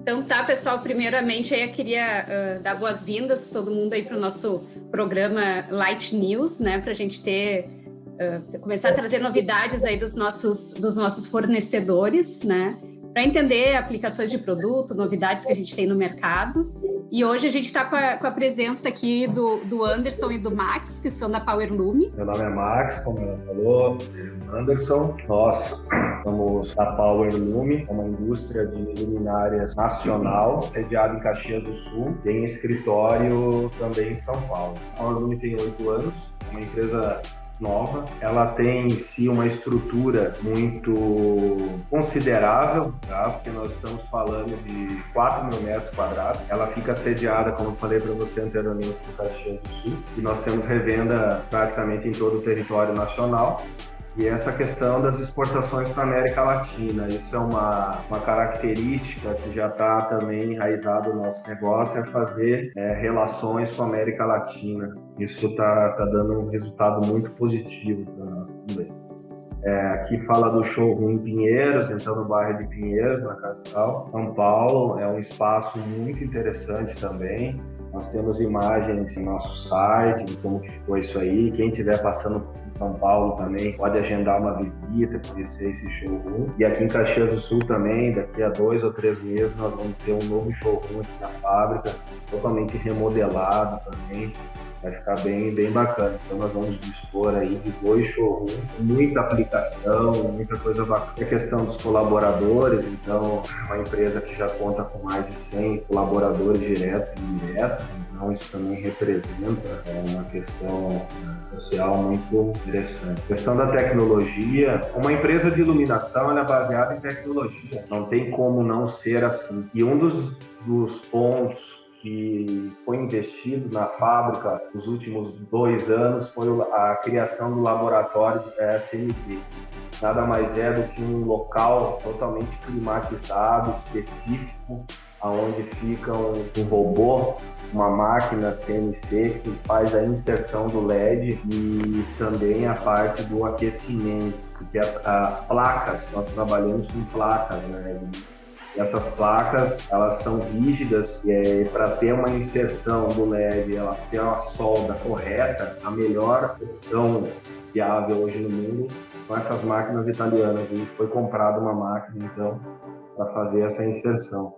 Então tá, pessoal, primeiramente aí eu queria dar boas-vindas todo mundo aí para o nosso programa Light News, né, para a gente começar a trazer novidades aí dos nossos fornecedores, né, para entender aplicações de produto, novidades que a gente tem no mercado. E hoje a gente está com a presença aqui do Anderson e do Max, que são da Powerlume. Meu nome é Max, como ela falou, Anderson. Nós somos da Powerlume, uma indústria de luminárias nacional, sediada em Caxias do Sul, tem escritório também em São Paulo. A Powerlume tem 8 anos, é uma empresa nova, ela tem em si uma estrutura muito considerável, tá? Porque nós estamos falando de 4 mil metros quadrados. Ela fica sediada, como eu falei para você anteriormente, no Caxias do Sul, e nós temos revenda praticamente em todo o território nacional. E essa questão das exportações para a América Latina, isso é uma característica que já está também enraizado no nosso negócio, é fazer relações com a América Latina. Isso está dando um resultado muito positivo para nós também. Aqui fala do showroom em Pinheiros, então no bairro de Pinheiros, na capital. São Paulo é um espaço muito interessante também. Nós temos imagens no nosso site de como que ficou isso aí. Quem estiver passando por São Paulo também pode agendar uma visita, conhecer esse showroom. E aqui em Caxias do Sul também, daqui a 2 ou 3 meses, nós vamos ter um novo showroom aqui na fábrica, totalmente remodelado também. Vai ficar bem bacana. Então nós vamos dispor aí de 2 showrooms, muita aplicação, muita coisa bacana. A questão dos colaboradores, então uma empresa que já conta com mais de 100 colaboradores diretos e indiretos, então isso também representa uma questão social muito interessante. A questão da tecnologia, uma empresa de iluminação ela é baseada em tecnologia, não tem como não ser assim. E um dos pontos que foi investido na fábrica nos últimos 2 anos foi a criação do laboratório de SMT. Nada mais é do que um local totalmente climatizado, específico, onde fica um robô, uma máquina CNC que faz a inserção do LED e também a parte do aquecimento, porque as placas, nós trabalhamos com placas, né? E essas placas, elas são rígidas e para ter uma inserção do LED, ela ter uma solda correta, a melhor opção viável hoje no mundo são essas máquinas italianas. E foi comprada uma máquina, então, para fazer essa inserção.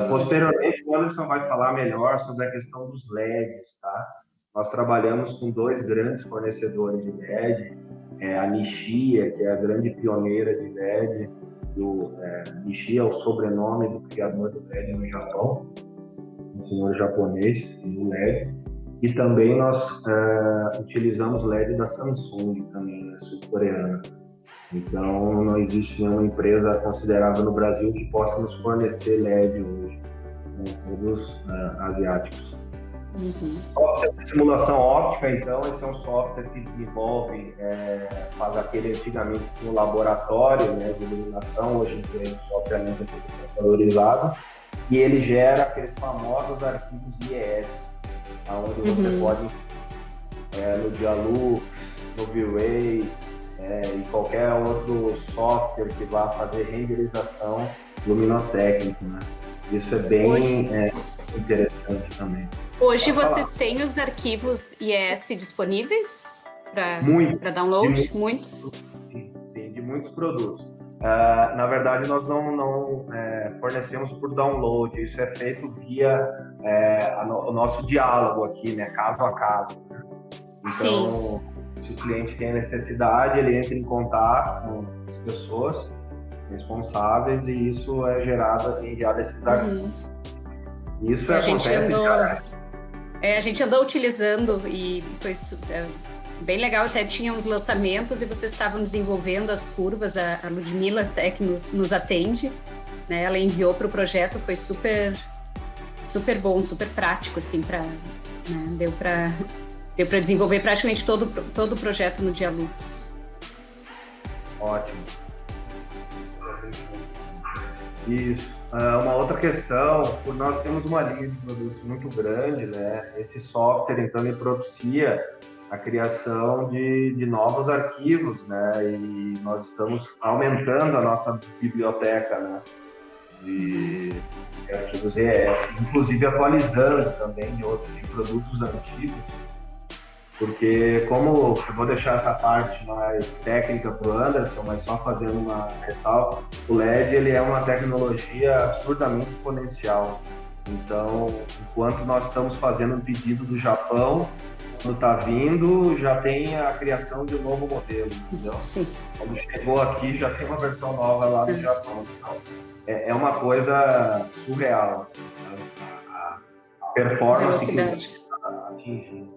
Posteriormente, o Anderson vai falar melhor sobre a questão dos LEDs, tá? Nós trabalhamos com 2 grandes fornecedores de LED, a Nishia, que é a grande pioneira de LED, Nishia é o sobrenome do criador do LED no Japão, um senhor japonês do LED, e também nós utilizamos LED da Samsung, também, né, sul-coreana. Então não existe nenhuma empresa considerável no Brasil que possa nos fornecer LED hoje, né, todos asiáticos. Software de simulação óptica, então, esse é um software que desenvolve, faz aquele antigamente no laboratório, né, de iluminação, hoje em dia o software é valorizado, e ele gera aqueles famosos arquivos IES, onde você pode, no Dialux, no V-Ray, e qualquer outro software que vá fazer renderização luminotécnica, né? Isso é bem interessante também. Hoje vocês têm os arquivos IES disponíveis para download? Muitos? Sim, de muitos produtos. Na verdade, nós não fornecemos por download, isso é feito via o nosso diálogo aqui, né, caso a caso. Então, sim, se o cliente tem a necessidade, ele entra em contato com as pessoas responsáveis e isso é enviado esses arquivos. Isso a gente andou utilizando e foi bem legal, até tinha uns lançamentos e vocês estavam desenvolvendo as curvas, a Ludmila até que nos atende, né? Ela enviou para o projeto, foi super bom, super prático, assim, deu para desenvolver praticamente todo o projeto no Dialux. Ótimo. Isso. Uma outra questão, por nós temos uma linha de produtos muito grande, né? Esse software, então, ele propicia a criação de novos arquivos, né? E nós estamos aumentando a nossa biblioteca, né? os ES, inclusive atualizando também de produtos antigos, porque como eu vou deixar essa parte mais técnica para o Anderson, mas só fazendo uma ressalva, o LED ele é uma tecnologia absurdamente exponencial. Então, enquanto nós estamos fazendo um pedido do Japão, quando está vindo, já tem a criação de um novo modelo, entendeu? Sim. Quando chegou aqui, já tem uma versão nova lá do Japão. Então, é uma coisa surreal, assim, né? A performance velocidade que está atingindo.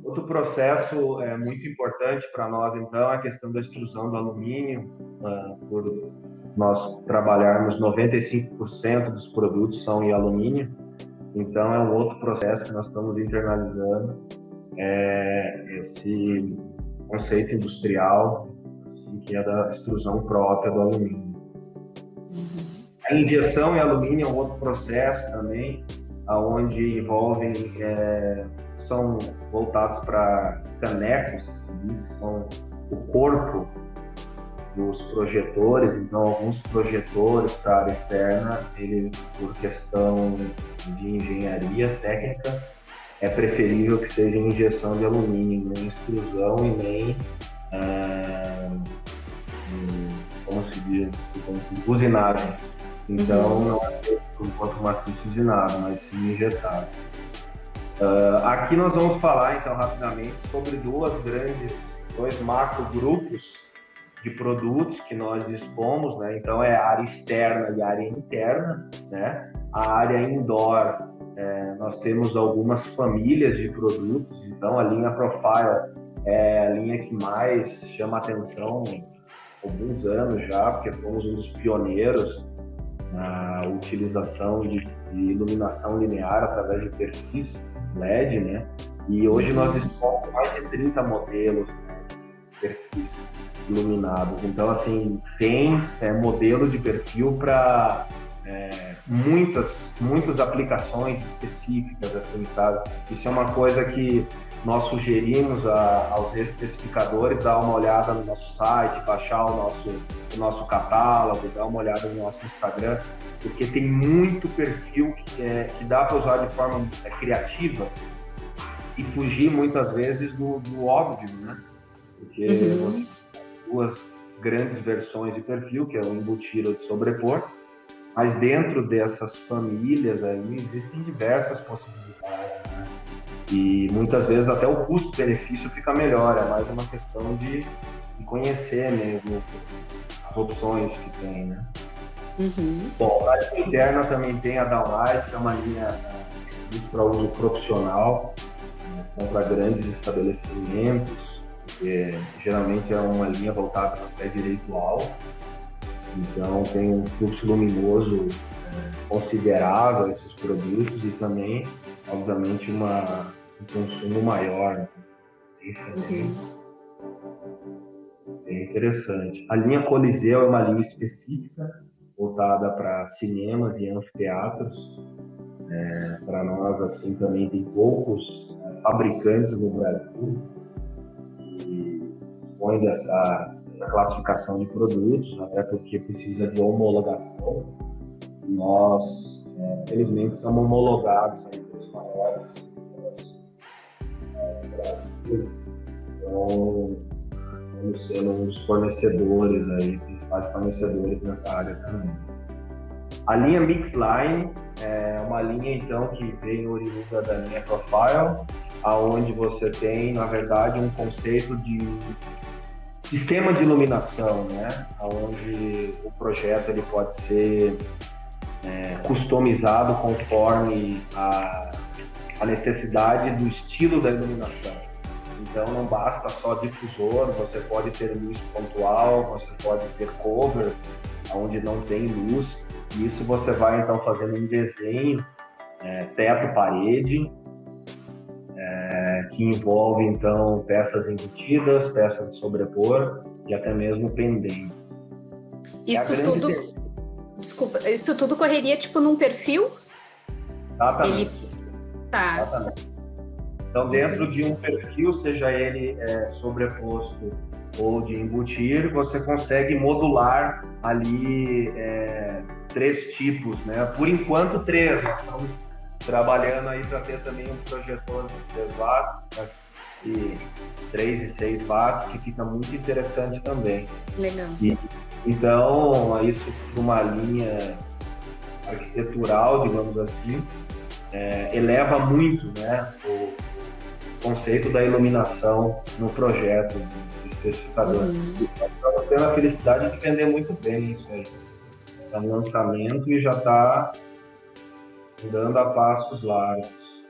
Outro processo muito importante para nós, então, é a questão da extrusão do alumínio. Por nós trabalharmos 95% dos produtos são em alumínio, então é um outro processo que nós estamos internalizando, esse conceito industrial, assim, que é da extrusão própria do alumínio. A injeção em alumínio é um outro processo também, onde envolvem, são voltados para canecos, que se diz, que são o corpo dos projetores. Então, alguns projetores para a área externa, eles, por questão de engenharia técnica, é preferível que seja injeção de alumínio, nem extrusão e nem, como se diz, usinagem. Então, não é feito por enquanto maciço usinado, mas sim injetado. Aqui nós vamos falar, então, rapidamente sobre dois macro grupos de produtos que nós dispomos, né? Então, é a área externa e a área interna, né? A área indoor, nós temos algumas famílias de produtos. Então, a linha Profile é a linha que mais chama atenção há alguns anos já, porque fomos um dos pioneiros na utilização de iluminação linear através de perfis LED, né? E hoje nós dispomos de mais de 30 modelos, né, de perfis iluminados. Então, assim, tem modelo de perfil para muitas aplicações específicas, assim, sabe? Isso é uma coisa que nós sugerimos aos especificadores dar uma olhada no nosso site, baixar o nosso catálogo, dar uma olhada no nosso Instagram, porque tem muito perfil que dá para usar de forma criativa e fugir muitas vezes do óbvio, né? Porque você tem duas grandes versões de perfil, que é o embutir ou de sobrepor, mas dentro dessas famílias aí existem diversas possibilidades, né? E muitas vezes até o custo-benefício fica melhor, é mais uma questão de conhecer mesmo as opções que tem, né? Bom, a área interna também tem a Downlight, que é uma linha para uso profissional, né? São para grandes estabelecimentos, porque geralmente é uma linha voltada para o pé direito alto, então tem um fluxo luminoso considerável esses produtos e também, obviamente, um consumo maior. Isso é interessante. A linha Coliseu é uma linha específica voltada para cinemas e anfiteatros. Para nós, assim, também tem poucos fabricantes no Brasil que dispõem dessa classificação de produtos, até porque precisa de homologação. Nós, felizmente, somos homologados entre os maiores do Brasil. Então, vamos ser um dos fornecedores aí, principais fornecedores nessa área também. A linha Mixline é uma linha, então, que vem oriunda da linha Profile, aonde você tem, na verdade, um conceito de sistema de iluminação, né? Onde o projeto ele pode ser customizado conforme a necessidade do estilo da iluminação. Então não basta só difusor, você pode ter luz pontual, você pode ter cover, onde não tem luz. E isso você vai então fazendo um desenho teto-parede, que envolve então peças embutidas, peças de sobrepor e até mesmo pendentes. Isso tudo correria tipo num perfil? Exatamente. Tá. Exatamente. Então, dentro de um perfil, seja ele sobreposto ou de embutir, você consegue modular ali 3 tipos, né? Por enquanto 3, nós estamos trabalhando aí para ter também um projetor de 3 watts, né? E 3 e 6 watts, que fica muito interessante também. Legal. Então, isso para uma linha arquitetural, digamos assim, eleva muito, né, o conceito da iluminação no projeto do especificador. Estamos tendo a felicidade de vender muito bem isso aí. Está no lançamento e já está andando a passos largos.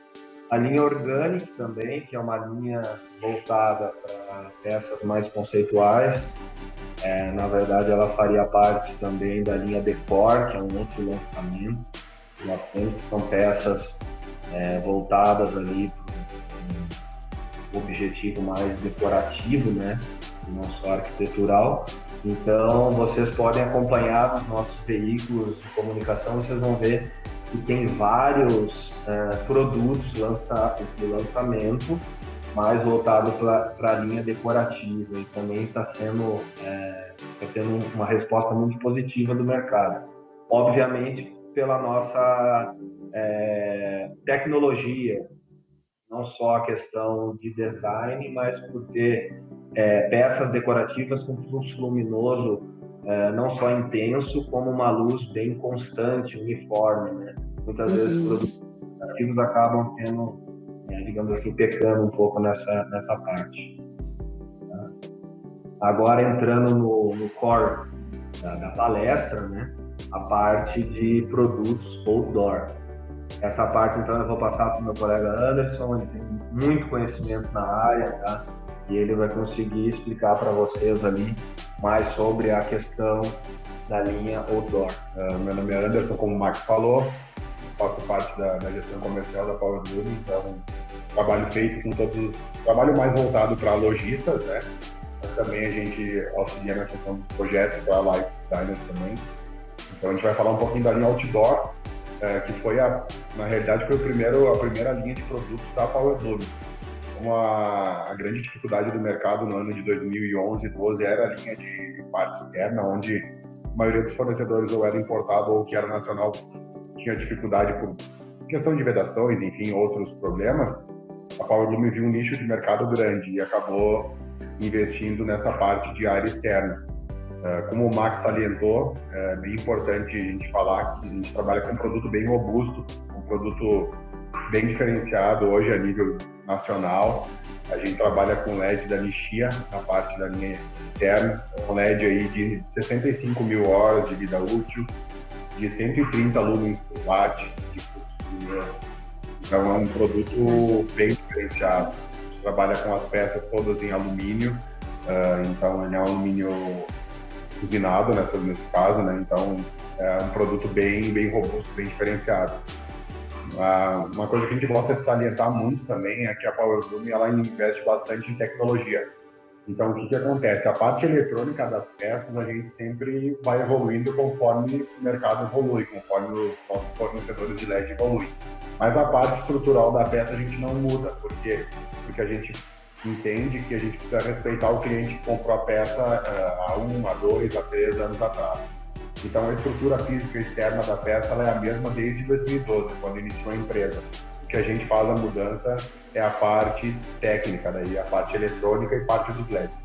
A linha Organic também, que é uma linha voltada para peças mais conceituais. Na verdade, ela faria parte também da linha Decor, que é um outro lançamento. Lá frente são peças voltadas ali para um objetivo mais decorativo, né? Não só arquitetural. Então, vocês podem acompanhar os nossos veículos de comunicação, vocês vão ver que tem vários produtos de lançamento mais voltado para a linha decorativa, e também está tendo uma resposta muito positiva do mercado. Obviamente, pela nossa tecnologia, não só a questão de design, mas por ter peças decorativas com fluxo luminoso não só intenso, como uma luz bem constante, uniforme, né? Muitas vezes produtos decorativos acabam tendo, digamos assim, pecando um pouco nessa parte. Tá? Agora, entrando no core da palestra, né? A parte de produtos outdoor. Essa parte, então, eu vou passar para o meu colega Anderson, ele tem muito conhecimento na área, tá? E ele vai conseguir explicar para vocês ali mais sobre a questão da linha outdoor. Meu nome é Anderson, como o Max falou, faço parte da gestão comercial da Power Bloom, então trabalho feito com trabalho mais voltado para lojistas, né? Mas também a gente auxilia na questão dos projetos para a Life Designers também. Então a gente vai falar um pouquinho da linha outdoor, que foi na realidade foi a primeira linha de produtos da Power Bloom. A grande dificuldade do mercado no ano de 2011 e 2012 era a linha de parte externa, onde a maioria dos fornecedores ou era importado ou que era nacional tinha dificuldade por questão de vedações, enfim, outros problemas. A Power Bloom viu um nicho de mercado grande e acabou investindo nessa parte de área externa. Como o Max salientou, é bem importante a gente falar que a gente trabalha com um produto bem robusto, um produto bem diferenciado hoje a nível nacional. A gente trabalha com LED da Nishia, na parte da linha externa, um LED aí de 65 mil horas de vida útil, de 130 lumens por watt de custo. Então é um produto bem diferenciado. A gente trabalha com as peças todas em alumínio, então ele é um alumínio usinado nesse caso, né? Então é um produto bem robusto, bem diferenciado. Uma coisa que a gente gosta de salientar muito também é que a Power Bloom ela investe bastante em tecnologia. Então, o que acontece? A parte eletrônica das peças, a gente sempre vai evoluindo conforme o mercado evolui, conforme os nossos fornecedores de LED evoluem. Mas a parte estrutural da peça a gente não muda. Por quê? Porque a gente entende que a gente precisa respeitar o cliente que comprou a peça há 1, há 2, há 3 anos atrás. Então, a estrutura física externa da peça ela é a mesma desde 2012, quando iniciou a empresa. O que a gente faz a mudança é a parte técnica, daí a parte eletrônica e parte dos LEDs.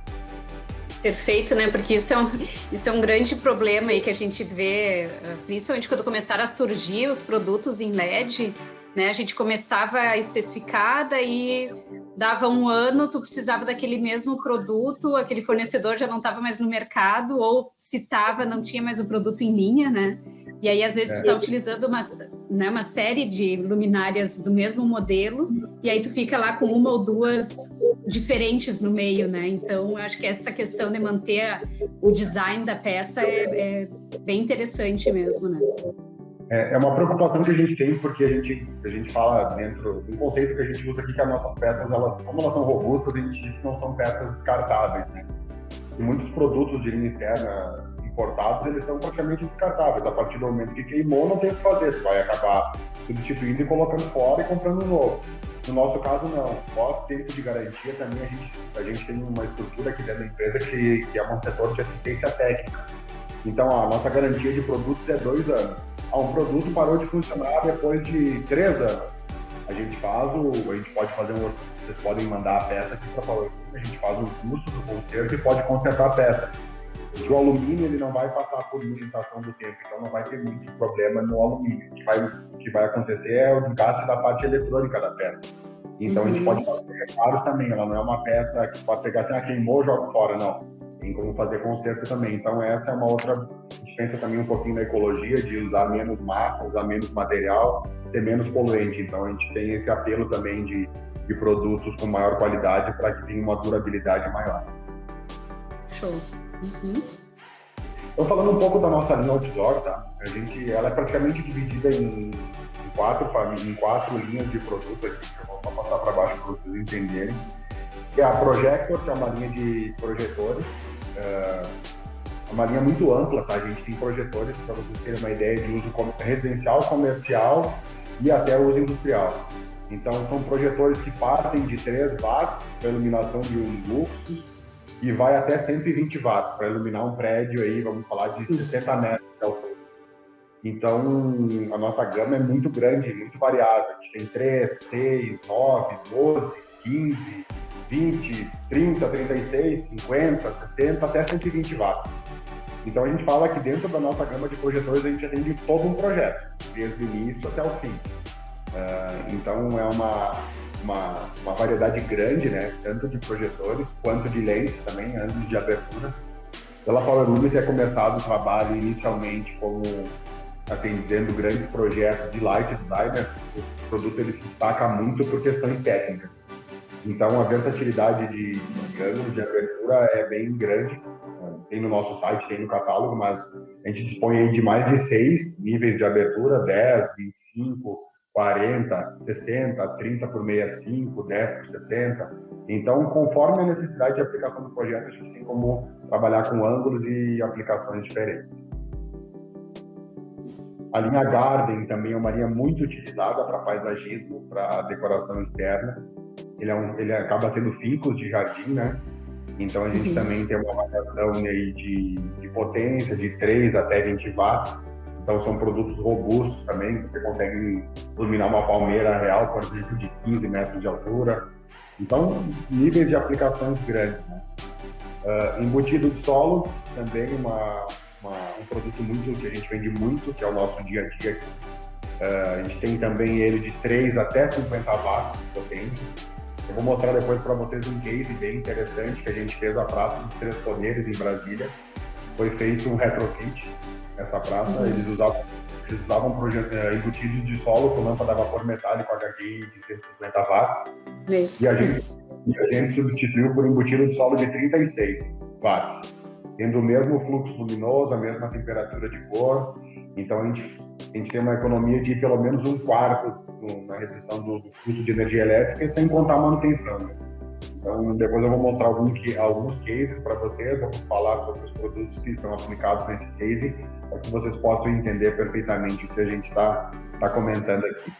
Perfeito, né? Porque isso é um grande problema aí que a gente vê, principalmente quando começaram a surgir os produtos em LED, né? A gente começava a especificar, daí dava um ano, tu precisava daquele mesmo produto, aquele fornecedor já não estava mais no mercado, ou se estava, não tinha mais o produto em linha, né? E aí, às vezes, tu está utilizando uma série de luminárias do mesmo modelo, e aí tu fica lá com uma ou duas diferentes no meio, né? Então, eu acho que essa questão de manter o design da peça é bem interessante mesmo, né? É uma preocupação que a gente tem, porque a gente fala dentro de um conceito que a gente usa aqui, que as nossas peças, como elas são robustas, a gente diz que não são peças descartáveis, né? E muitos produtos de linha externa importados, eles são praticamente descartáveis. A partir do momento que queimou, não tem o que fazer. Tu vai acabar substituindo e colocando fora e comprando novo. No nosso caso, não. Pós-tempo de garantia, também a gente tem uma estrutura aqui dentro da empresa que é um setor de assistência técnica. Então, a nossa garantia de produtos é 2 anos. Um produto parou de funcionar depois de 3 anos. A gente pode fazer vocês podem mandar a peça aqui para a Power Room, a gente faz o custo do conserto e pode consertar a peça. Porque o alumínio ele não vai passar por limitação do tempo, então não vai ter muito problema no alumínio. O que vai acontecer é o desgaste da parte eletrônica da peça. Então a gente pode fazer reparos também, ela não é uma peça que pode pegar assim, queimou, joga fora, não. Tem como fazer conserto também. Então essa é uma outra, a gente pensa também um pouquinho na ecologia, de usar menos massa, usar menos material, ser menos poluente. Então a gente tem esse apelo também de produtos com maior qualidade para que tenha uma durabilidade maior. Show. Então, falando um pouco da nossa linha outdoor, tá? Ela é praticamente dividida em quatro linhas de produto aqui, que eu vou passar para baixo para vocês entenderem. Que é a Projector, que é uma linha de projetores, uma linha muito ampla, tá? A gente tem projetores, para vocês terem uma ideia, de uso residencial, comercial e até uso industrial. Então, são projetores que partem de 3 watts para iluminação de um ducto e vai até 120 watts para iluminar um prédio aí, vamos falar, de 60 metros de altura. Então, a nossa gama é muito grande, muito variável. A gente tem 3, 6, 9, 12, 15, 20, 30, 36, 50, 60, até 120 watts. Então, a gente fala que dentro da nossa gama de projetores a gente atende todo um projeto, desde o início até o fim. Então, é uma variedade grande, né? Tanto de projetores quanto de lentes também, ângulos de abertura. Pela Power Room ter começado o trabalho inicialmente como atendendo grandes projetos de light designers, o produto ele se destaca muito por questões técnicas. Então, a versatilidade de ângulo de abertura é bem grande. Tem no nosso site, tem no catálogo, mas a gente dispõe aí de mais de 6 níveis de abertura, 10, 25, 40, 60, 30 por 65, 10 por 60. Então, conforme a necessidade de aplicação do projeto, a gente tem como trabalhar com ângulos e aplicações diferentes. A linha Garden também é uma linha muito utilizada para paisagismo, para decoração externa. Ele acaba sendo fincos de jardim, né? Então a gente também tem uma variação aí de potência de 3 até 20 watts. Então são produtos robustos também, você consegue iluminar uma palmeira real, por exemplo, de 15 metros de altura. Então, níveis de aplicações grandes, né? Embutido de solo, também um produto muito que a gente vende muito, que é o nosso dia a dia. A gente tem também ele de 3 até 50 watts de potência. Eu vou mostrar depois para vocês um case bem interessante que a gente fez a Praça dos Três Poderes em Brasília. Foi feito um retrofit nessa praça. Eles usavam embutidos de solo com lâmpada a vapor metálico HGI de 150 watts. E a gente substituiu por embutido de solo de 36 watts, tendo o mesmo fluxo luminoso, a mesma temperatura de cor. Então a gente tem uma economia de pelo menos 1/4 na redução do custo de energia elétrica, e sem contar a manutenção, né? Então depois eu vou mostrar alguns cases para vocês, eu vou falar sobre os produtos que estão aplicados nesse case, para que vocês possam entender perfeitamente o que a gente está comentando aqui.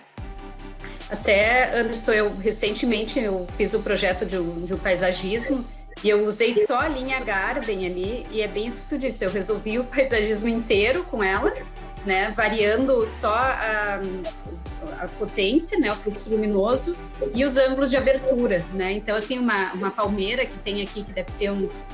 Até, Anderson, recentemente eu fiz o projeto de um paisagismo e eu usei só a linha Garden ali, e é bem isso que tu disse, eu resolvi o paisagismo inteiro com ela, né, variando só a potência, né, o fluxo luminoso e os ângulos de abertura, né? Então, assim, uma palmeira que tem aqui, que deve ter uns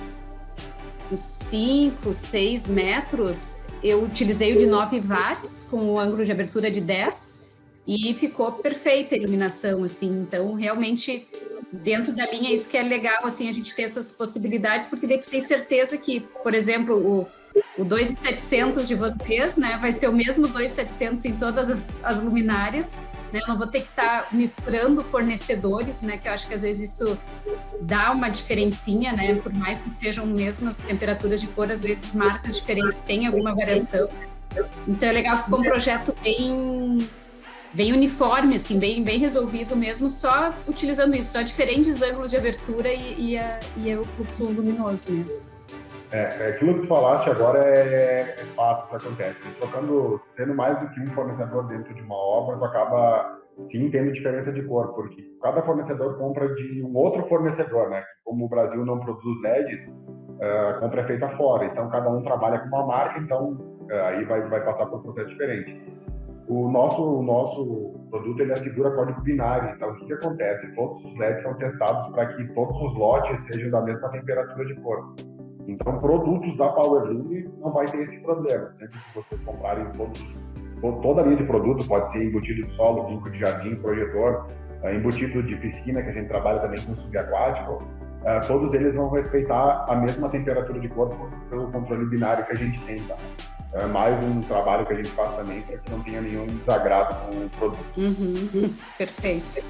5, 6 metros, eu utilizei o de 9 watts com o ângulo de abertura de 10 e ficou perfeita a iluminação, assim. Então, realmente, dentro da linha, isso que é legal, assim, a gente ter essas possibilidades, porque daí tu tem certeza que, por exemplo, o 2700 de vocês, né, vai ser o mesmo 2700 em todas as luminárias, né? Eu não vou ter que estar misturando fornecedores, né, que eu acho que às vezes isso dá uma diferencinha, né, por mais que sejam mesmas temperaturas de cor, às vezes marcas diferentes têm alguma variação. Então é legal que ficou um projeto bem uniforme, assim, bem resolvido mesmo, só utilizando isso, só diferentes ângulos de abertura e o fluxo luminoso mesmo. Aquilo que tu falaste agora é fato que acontece. Tendo mais do que um fornecedor dentro de uma obra, tu acaba, sim, tendo diferença de cor, porque cada fornecedor compra de um outro fornecedor, né? Como o Brasil não produz LEDs, a compra é feita fora. Então, cada um trabalha com uma marca, então aí vai passar por um processo diferente. O nosso produto, ele assegura código binário. Então, o que acontece? Todos os LEDs são testados para que todos os lotes sejam da mesma temperatura de cor. Então, produtos da Powerlume não vai ter esse problema. Sempre que vocês comprarem toda a linha de produto, pode ser embutido de solo, banco de jardim, projetor, embutido de piscina, que a gente trabalha também com subaquático, todos eles vão respeitar a mesma temperatura de cor pelo controle binário que a gente tem, tá? É mais um trabalho que a gente faz também para que não tenha nenhum desagrado com o produto. Perfeito.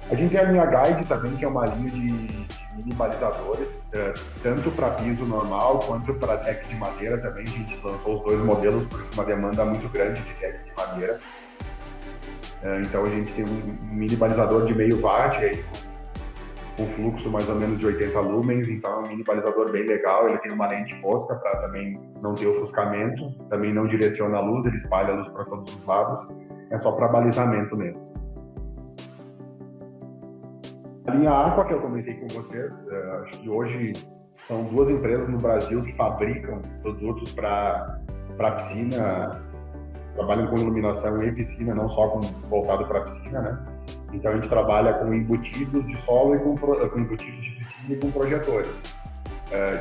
A gente tem a linha Guide também, que é uma linha de mini balizadores, tanto para piso normal quanto para deck de madeira também. A gente lançou os dois modelos por uma demanda muito grande de deck de madeira. Então a gente tem um mini balizador de meio watt aí, com fluxo mais ou menos de 80 lumens, então é um mini balizador bem legal. Ele tem uma lente mosca para também não ter ofuscamento, também não direciona a luz, ele espalha a luz para todos os lados, é só para balizamento mesmo. A linha Aqua, que eu comentei com vocês, acho que hoje são 2 empresas no Brasil que fabricam produtos para piscina, trabalham com iluminação e piscina, não só voltado para piscina, né? Então a gente trabalha com embutidos de solo e com embutidos de piscina e com projetores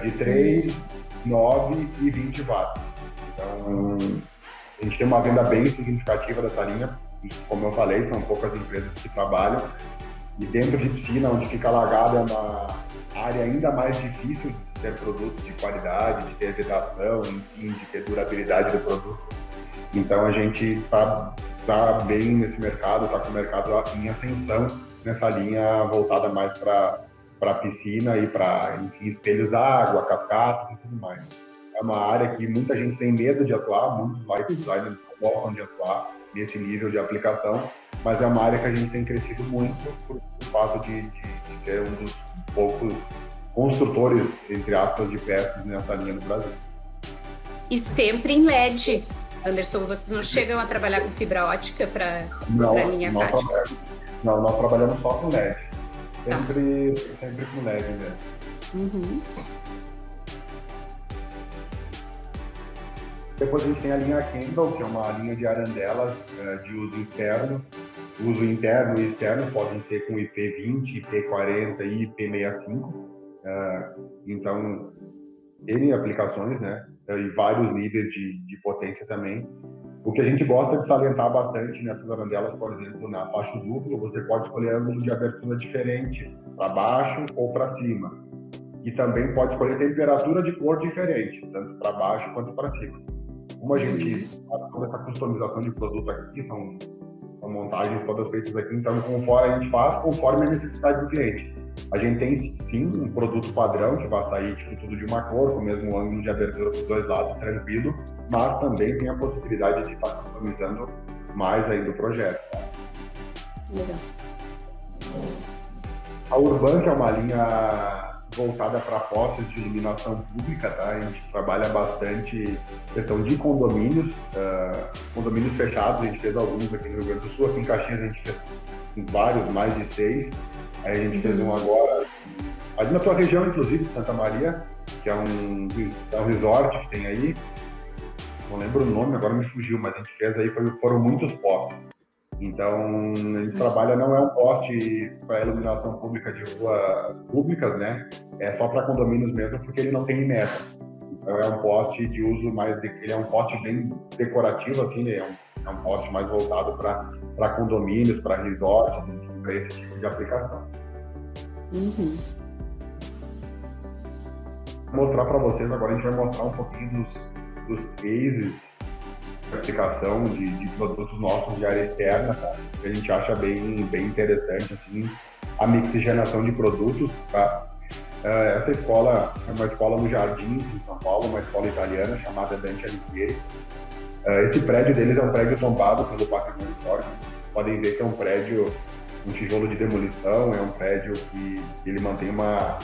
de 3, 9 e 20 watts. Então a gente tem uma venda bem significativa dessa linha. Como eu falei, são poucas empresas que trabalham. E dentro de piscina, onde fica alagado, é uma área ainda mais difícil de ter produtos de qualidade, de ter vedação, enfim, de ter durabilidade do produto. Então a gente está bem nesse mercado, está com o mercado em ascensão nessa linha voltada mais para piscina e para, enfim, espelhos d'água, cascatas e tudo mais. É uma área que muita gente tem medo de atuar, muitos light designers não gostam de atuar nesse nível de aplicação, mas é uma área que a gente tem crescido muito por fato de ser um dos poucos construtores, entre aspas, de peças nessa linha no Brasil. E sempre em LED. Anderson, vocês não chegam a trabalhar com fibra ótica para a linha cática? Não, nós trabalhamos só com LED. Sempre com LED, né? Depois a gente tem a linha Kendall, que é uma linha de arandelas de uso externo. O uso interno e externo podem ser com IP20, IP40 e IP65. Então, N aplicações, né? E vários níveis de potência também. O que a gente gosta de salientar bastante nessas arandelas, por exemplo, na faixa duplo, você pode escolher ângulo de abertura diferente, para baixo ou para cima. E também pode escolher temperatura de cor diferente, tanto para baixo quanto para cima. Como a gente faz toda essa customização de produto aqui, são montagens todas feitas aqui, então conforme a gente faz, conforme a necessidade do cliente. A gente tem sim um produto padrão que vai sair tipo, tudo de uma cor, com o mesmo ângulo de abertura dos dois lados, tranquilo, mas também tem a possibilidade de estar customizando mais aí do projeto. Tá? Legal. A Urban, que é uma linha voltada para postes de iluminação pública, tá? A gente trabalha bastante questão de condomínios, condomínios fechados, a gente fez alguns aqui no Rio Grande do Sul, aqui em Caxias a gente fez vários, mais de 6, aí a gente fez um agora, ali na tua região, inclusive, de Santa Maria, que é um resort que tem aí, não lembro o nome, agora me fugiu, mas a gente fez aí, foram muitos postes. Então, a gente trabalha, não é um poste para iluminação pública de ruas públicas, né? É só para condomínios mesmo, porque ele não tem meta. Então, é um poste de uso mais... ele é um poste bem decorativo, assim, né? É um poste mais voltado para condomínios, para resorts, para esse tipo de aplicação. Vou mostrar para vocês, agora a gente vai mostrar um pouquinho dos cases de aplicação de produtos nossos de área externa, tá? Que a gente acha bem interessante, assim, a mixigenação de produtos, tá? Essa escola é uma escola no Jardins, em São Paulo, uma escola italiana chamada Dante Alighieri. Esse prédio deles é um prédio tombado pelo patrimônio histórico. Podem ver que é um prédio, um tijolo de demolição, é um prédio que ele mantém uma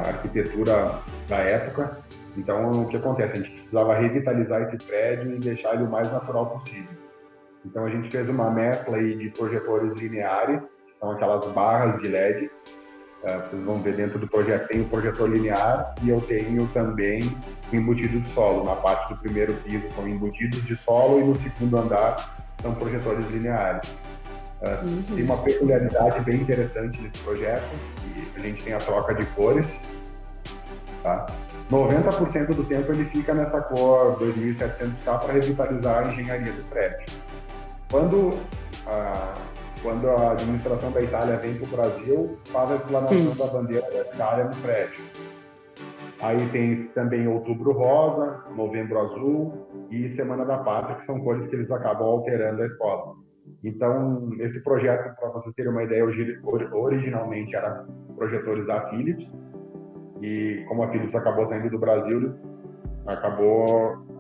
arquitetura da época. Então, o que acontece? A gente precisava revitalizar esse prédio e deixar ele o mais natural possível. Então, a gente fez uma mescla aí de projetores lineares, que são aquelas barras de LED, Vocês vão ver dentro do projeto, tem o projetor linear e eu tenho também o embutido de solo. Na parte do primeiro piso são embutidos de solo e no segundo andar são projetores lineares. Tem uma peculiaridade bem interessante nesse projeto, que a gente tem a troca de cores. Tá? 90% do tempo ele fica nessa cor 2700K para revitalizar a engenharia do prédio. Quando a administração da Itália vem para o Brasil, faz a explanação da bandeira da Itália no prédio. Aí tem também Outubro Rosa, Novembro Azul e Semana da Pátria, que são cores que eles acabam alterando a escola. Então, esse projeto, para vocês terem uma ideia, originalmente era projetores da Philips, e como a Philips acabou saindo do Brasil, a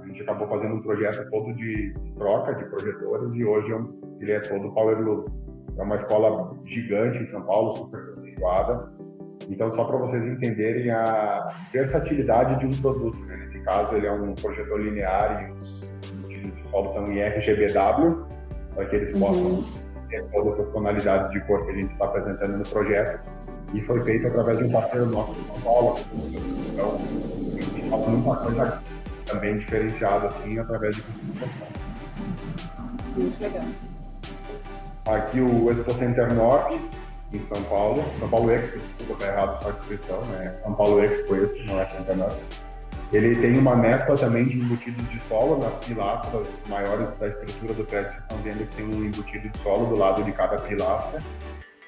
gente acabou fazendo um projeto todo de troca de projetores, e hoje ele é todo Power Loom. É uma escola gigante em São Paulo, super conceituada. Então, só para vocês entenderem a versatilidade de um produto, né? Nesse caso, ele é um projetor linear e os embutidos de solo são em RGBW, para que eles possam ter todas essas tonalidades de cor que a gente está apresentando no projeto. E foi feito através de um parceiro nosso de São Paulo. Então, a gente faz muita coisa também diferenciada, assim, através de customização. Muito legal. Aqui o Expo Center Norte, em São Paulo Expo, desculpa, tá errado só a descrição, né? São Paulo Expo, esse não é Center Norte. Ele tem uma mescla também de embutidos de solo nas pilastras maiores da estrutura do prédio. Vocês estão vendo que tem um embutido de solo do lado de cada pilastra.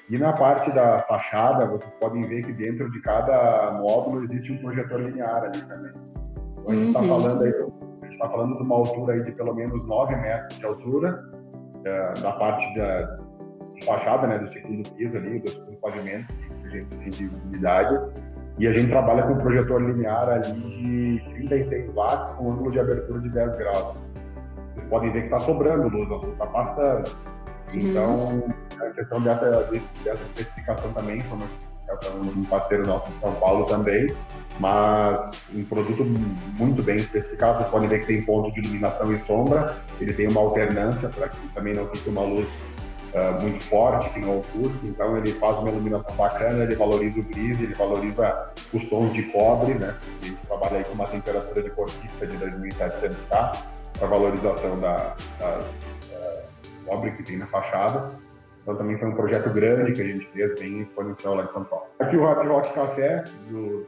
E na parte da fachada, vocês podem ver que dentro de cada módulo existe um projetor linear ali também. Então a gente está falando de uma altura aí de pelo menos 9 metros de altura, da parte da fachada, né, do segundo piso ali, do segundo pavimento, que a gente tem de visibilidade. E a gente trabalha com um projetor linear ali de 36 watts com ângulo de abertura de 10 graus. Vocês podem ver que está sobrando luz, a luz está passando. Então, a questão dessa especificação também, foi uma especificação de um parceiro nosso de São Paulo também, mas um produto muito bem especificado. Vocês podem ver que tem ponto de iluminação e sombra, ele tem uma alternância para que também não fique uma luz muito forte, que não ofusque. Então ele faz uma iluminação bacana, ele valoriza o brise, ele valoriza os tons de cobre, né? A gente trabalha aí com uma temperatura de cor fixa de 2700K para valorização da cobre que tem na fachada. Então também foi um projeto grande que a gente fez, bem exponencial lá em São Paulo. Aqui o Hard Rock Café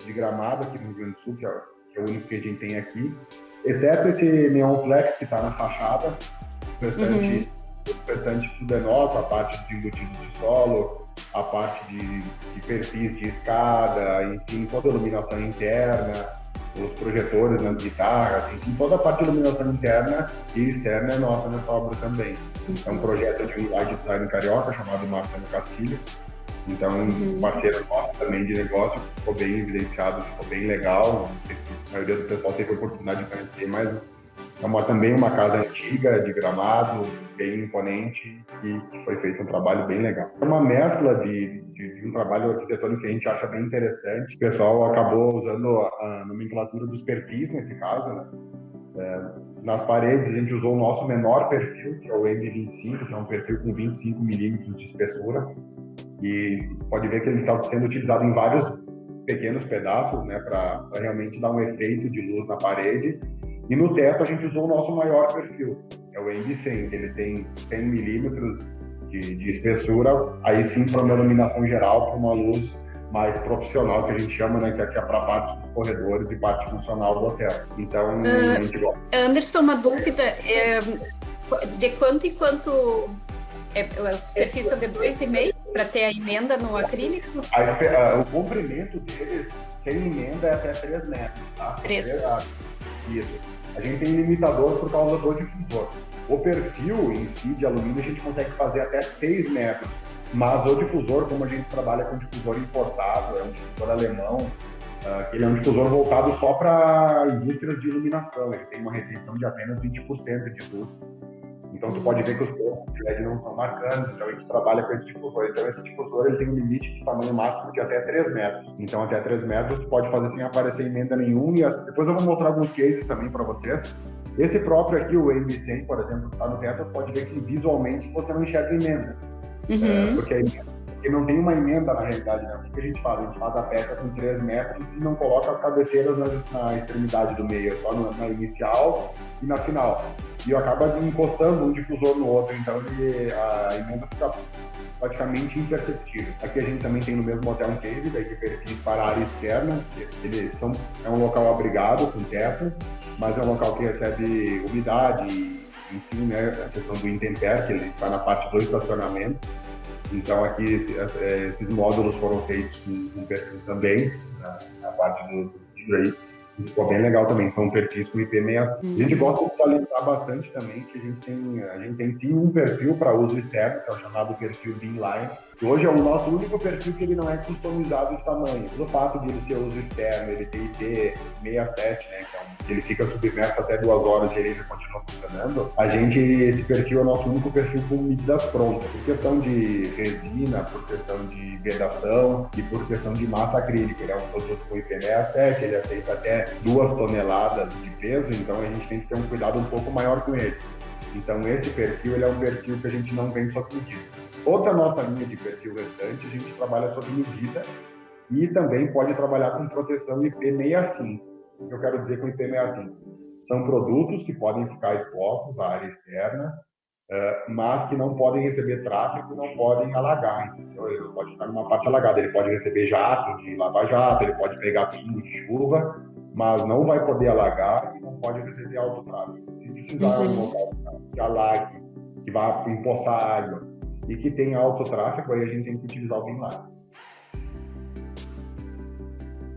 de Gramado, aqui no Rio Grande do Sul, que é o único que a gente tem aqui, exceto esse Neon Flex que está na fachada. O restante tudo é nosso, a parte de embutido de solo, a parte de perfis de escada, enfim, toda a iluminação interna, os projetores nas guitarras, enfim, toda a parte de iluminação interna e externa é nossa nessa obra também. É um projeto de um light design carioca chamado Marcelo Castilho. Então, um parceiro nosso também de negócio, ficou bem evidenciado, ficou bem legal. Não sei se a maioria do pessoal teve a oportunidade de conhecer, mas também uma casa antiga, de Gramado, bem imponente, e foi feito um trabalho bem legal. É uma mescla de um trabalho arquitetônico que a gente acha bem interessante. O pessoal acabou usando a nomenclatura dos perfis, nesse caso, né? Nas paredes, a gente usou o nosso menor perfil, que é o M25, que é um perfil com 25 milímetros de espessura. E pode ver que ele está sendo utilizado em vários pequenos pedaços, né, para realmente dar um efeito de luz na parede. E no teto a gente usou o nosso maior perfil, que é o MB100, que ele tem 100 milímetros de espessura, aí sim para uma iluminação geral, para uma luz mais profissional, que a gente chama, né, que é para a parte dos corredores e parte funcional do hotel. Então, a gente gosta. Anderson, uma dúvida, de quanto em quanto os perfis são de 2,5 para ter a emenda no acrílico? O comprimento deles, sem emenda, é até 3 metros, tá? 3. Isso. A gente tem limitador por causa do difusor. O perfil em si de alumínio a gente consegue fazer até 6 metros, mas o difusor, como a gente trabalha com difusor importado, é um difusor alemão, ele é um difusor voltado só para indústrias de iluminação, ele tem uma retenção de apenas 20% de luz. Então tu pode ver que os pontos de LED não são marcantes, então a gente trabalha com esse difusor. Então esse difusor ele tem um limite de tamanho máximo de até 3 metros. Então até 3 metros tu pode fazer sem aparecer emenda nenhuma. E depois eu vou mostrar alguns cases também para vocês. Esse próprio aqui, o MB100, por exemplo, que está no teto, pode ver que visualmente você não enxerga emenda. Porque a emenda porque não tem uma emenda na realidade, né? O que a gente faz? A gente faz a peça com 3 metros e não coloca as cabeceiras na extremidade do meio, é só na inicial e na final. E acaba encostando um difusor no outro, então a emenda fica praticamente imperceptível. Aqui a gente também tem no mesmo hotel um case, daí que perfis para a área externa, é um local abrigado, com teto, mas é um local que recebe umidade, enfim, né, a questão do intempérie, que ele está na parte do estacionamento. Então aqui esses módulos foram feitos com perfil também, na parte do vidro aí. Ficou bem legal também, são perfis com IP65. A gente gosta de salientar bastante também que a gente tem sim um perfil para uso externo, que é o chamado perfil Beamline, que hoje é o nosso único perfil que ele não é customizado de tamanho. Pelo fato de ele ser uso externo, ele tem IP67, né, que ele fica submerso até 2 horas e ele ainda continua funcionando, esse perfil é o nosso único perfil com medidas prontas, por questão de resina, por questão de vedação e por questão de massa acrílica. Ele é um produto com IP67, ele aceita até 2 toneladas de peso, então a gente tem que ter um cuidado um pouco maior com ele. Então esse perfil ele é um perfil que a gente não vende sob medida. Toda a nossa linha de perfil restante a gente trabalha sob medida e também pode trabalhar com proteção IP65. O que eu quero dizer com IP65? São produtos que podem ficar expostos à área externa, mas que não podem receber tráfego, não podem alagar. Então, ele pode ficar numa parte alagada, ele pode receber jato de lava-jato, ele pode pegar pingo de chuva, mas não vai poder alagar e não pode receber alto tráfego. Se precisar um local que alague, que vá empoçar água e que tenha alto tráfego, aí a gente tem que utilizar o Beamline.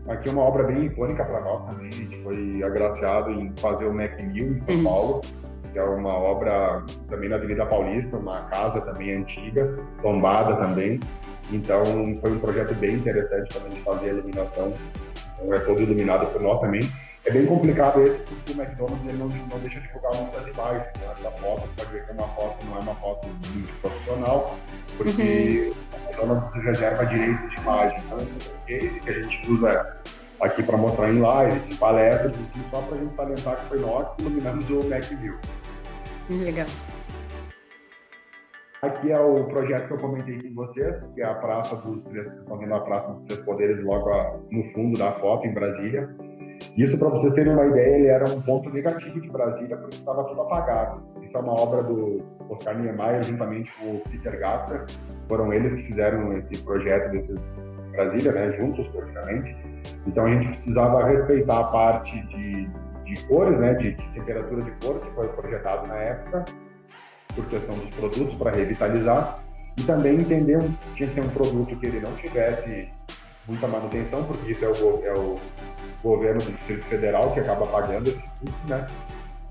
Aqui é uma obra bem icônica para nós também, a gente foi agraciado em fazer o Macmill em São Paulo, que é uma obra também na Avenida Paulista, uma casa também antiga, tombada também. Então foi um projeto bem interessante também de fazer a iluminação. Então é todo iluminado por nós também. É bem complicado esse, porque o McDonald's ele não deixa de focar muitas imagens. Então, essa foto, você pode ver que não é uma foto muito profissional, porque o McDonald's reserva direitos de imagem. Então, esse é um case que a gente usa aqui para mostrar em lives, em palestras, só para a gente salientar que foi nós que iluminamos o Macview. Legal. Aqui é o projeto que eu comentei com vocês, que é a Praça dos Três, vocês estão vendo a Praça dos Três Poderes logo no fundo da foto, em Brasília. Isso, para vocês terem uma ideia, ele era um ponto negativo de Brasília, porque estava tudo apagado. Isso é uma obra do Oscar Niemeyer, juntamente com o Peter Gasper. Foram eles que fizeram esse projeto desse Brasília, né, juntos, praticamente. Então, a gente precisava respeitar a parte de cores, né, de temperatura de cor, que foi projetado na época, por questão dos produtos, para revitalizar. E também entender, tinha que ter um produto que ele não tivesse muita manutenção, porque isso é o governo do Distrito Federal que acaba pagando esse custo, né?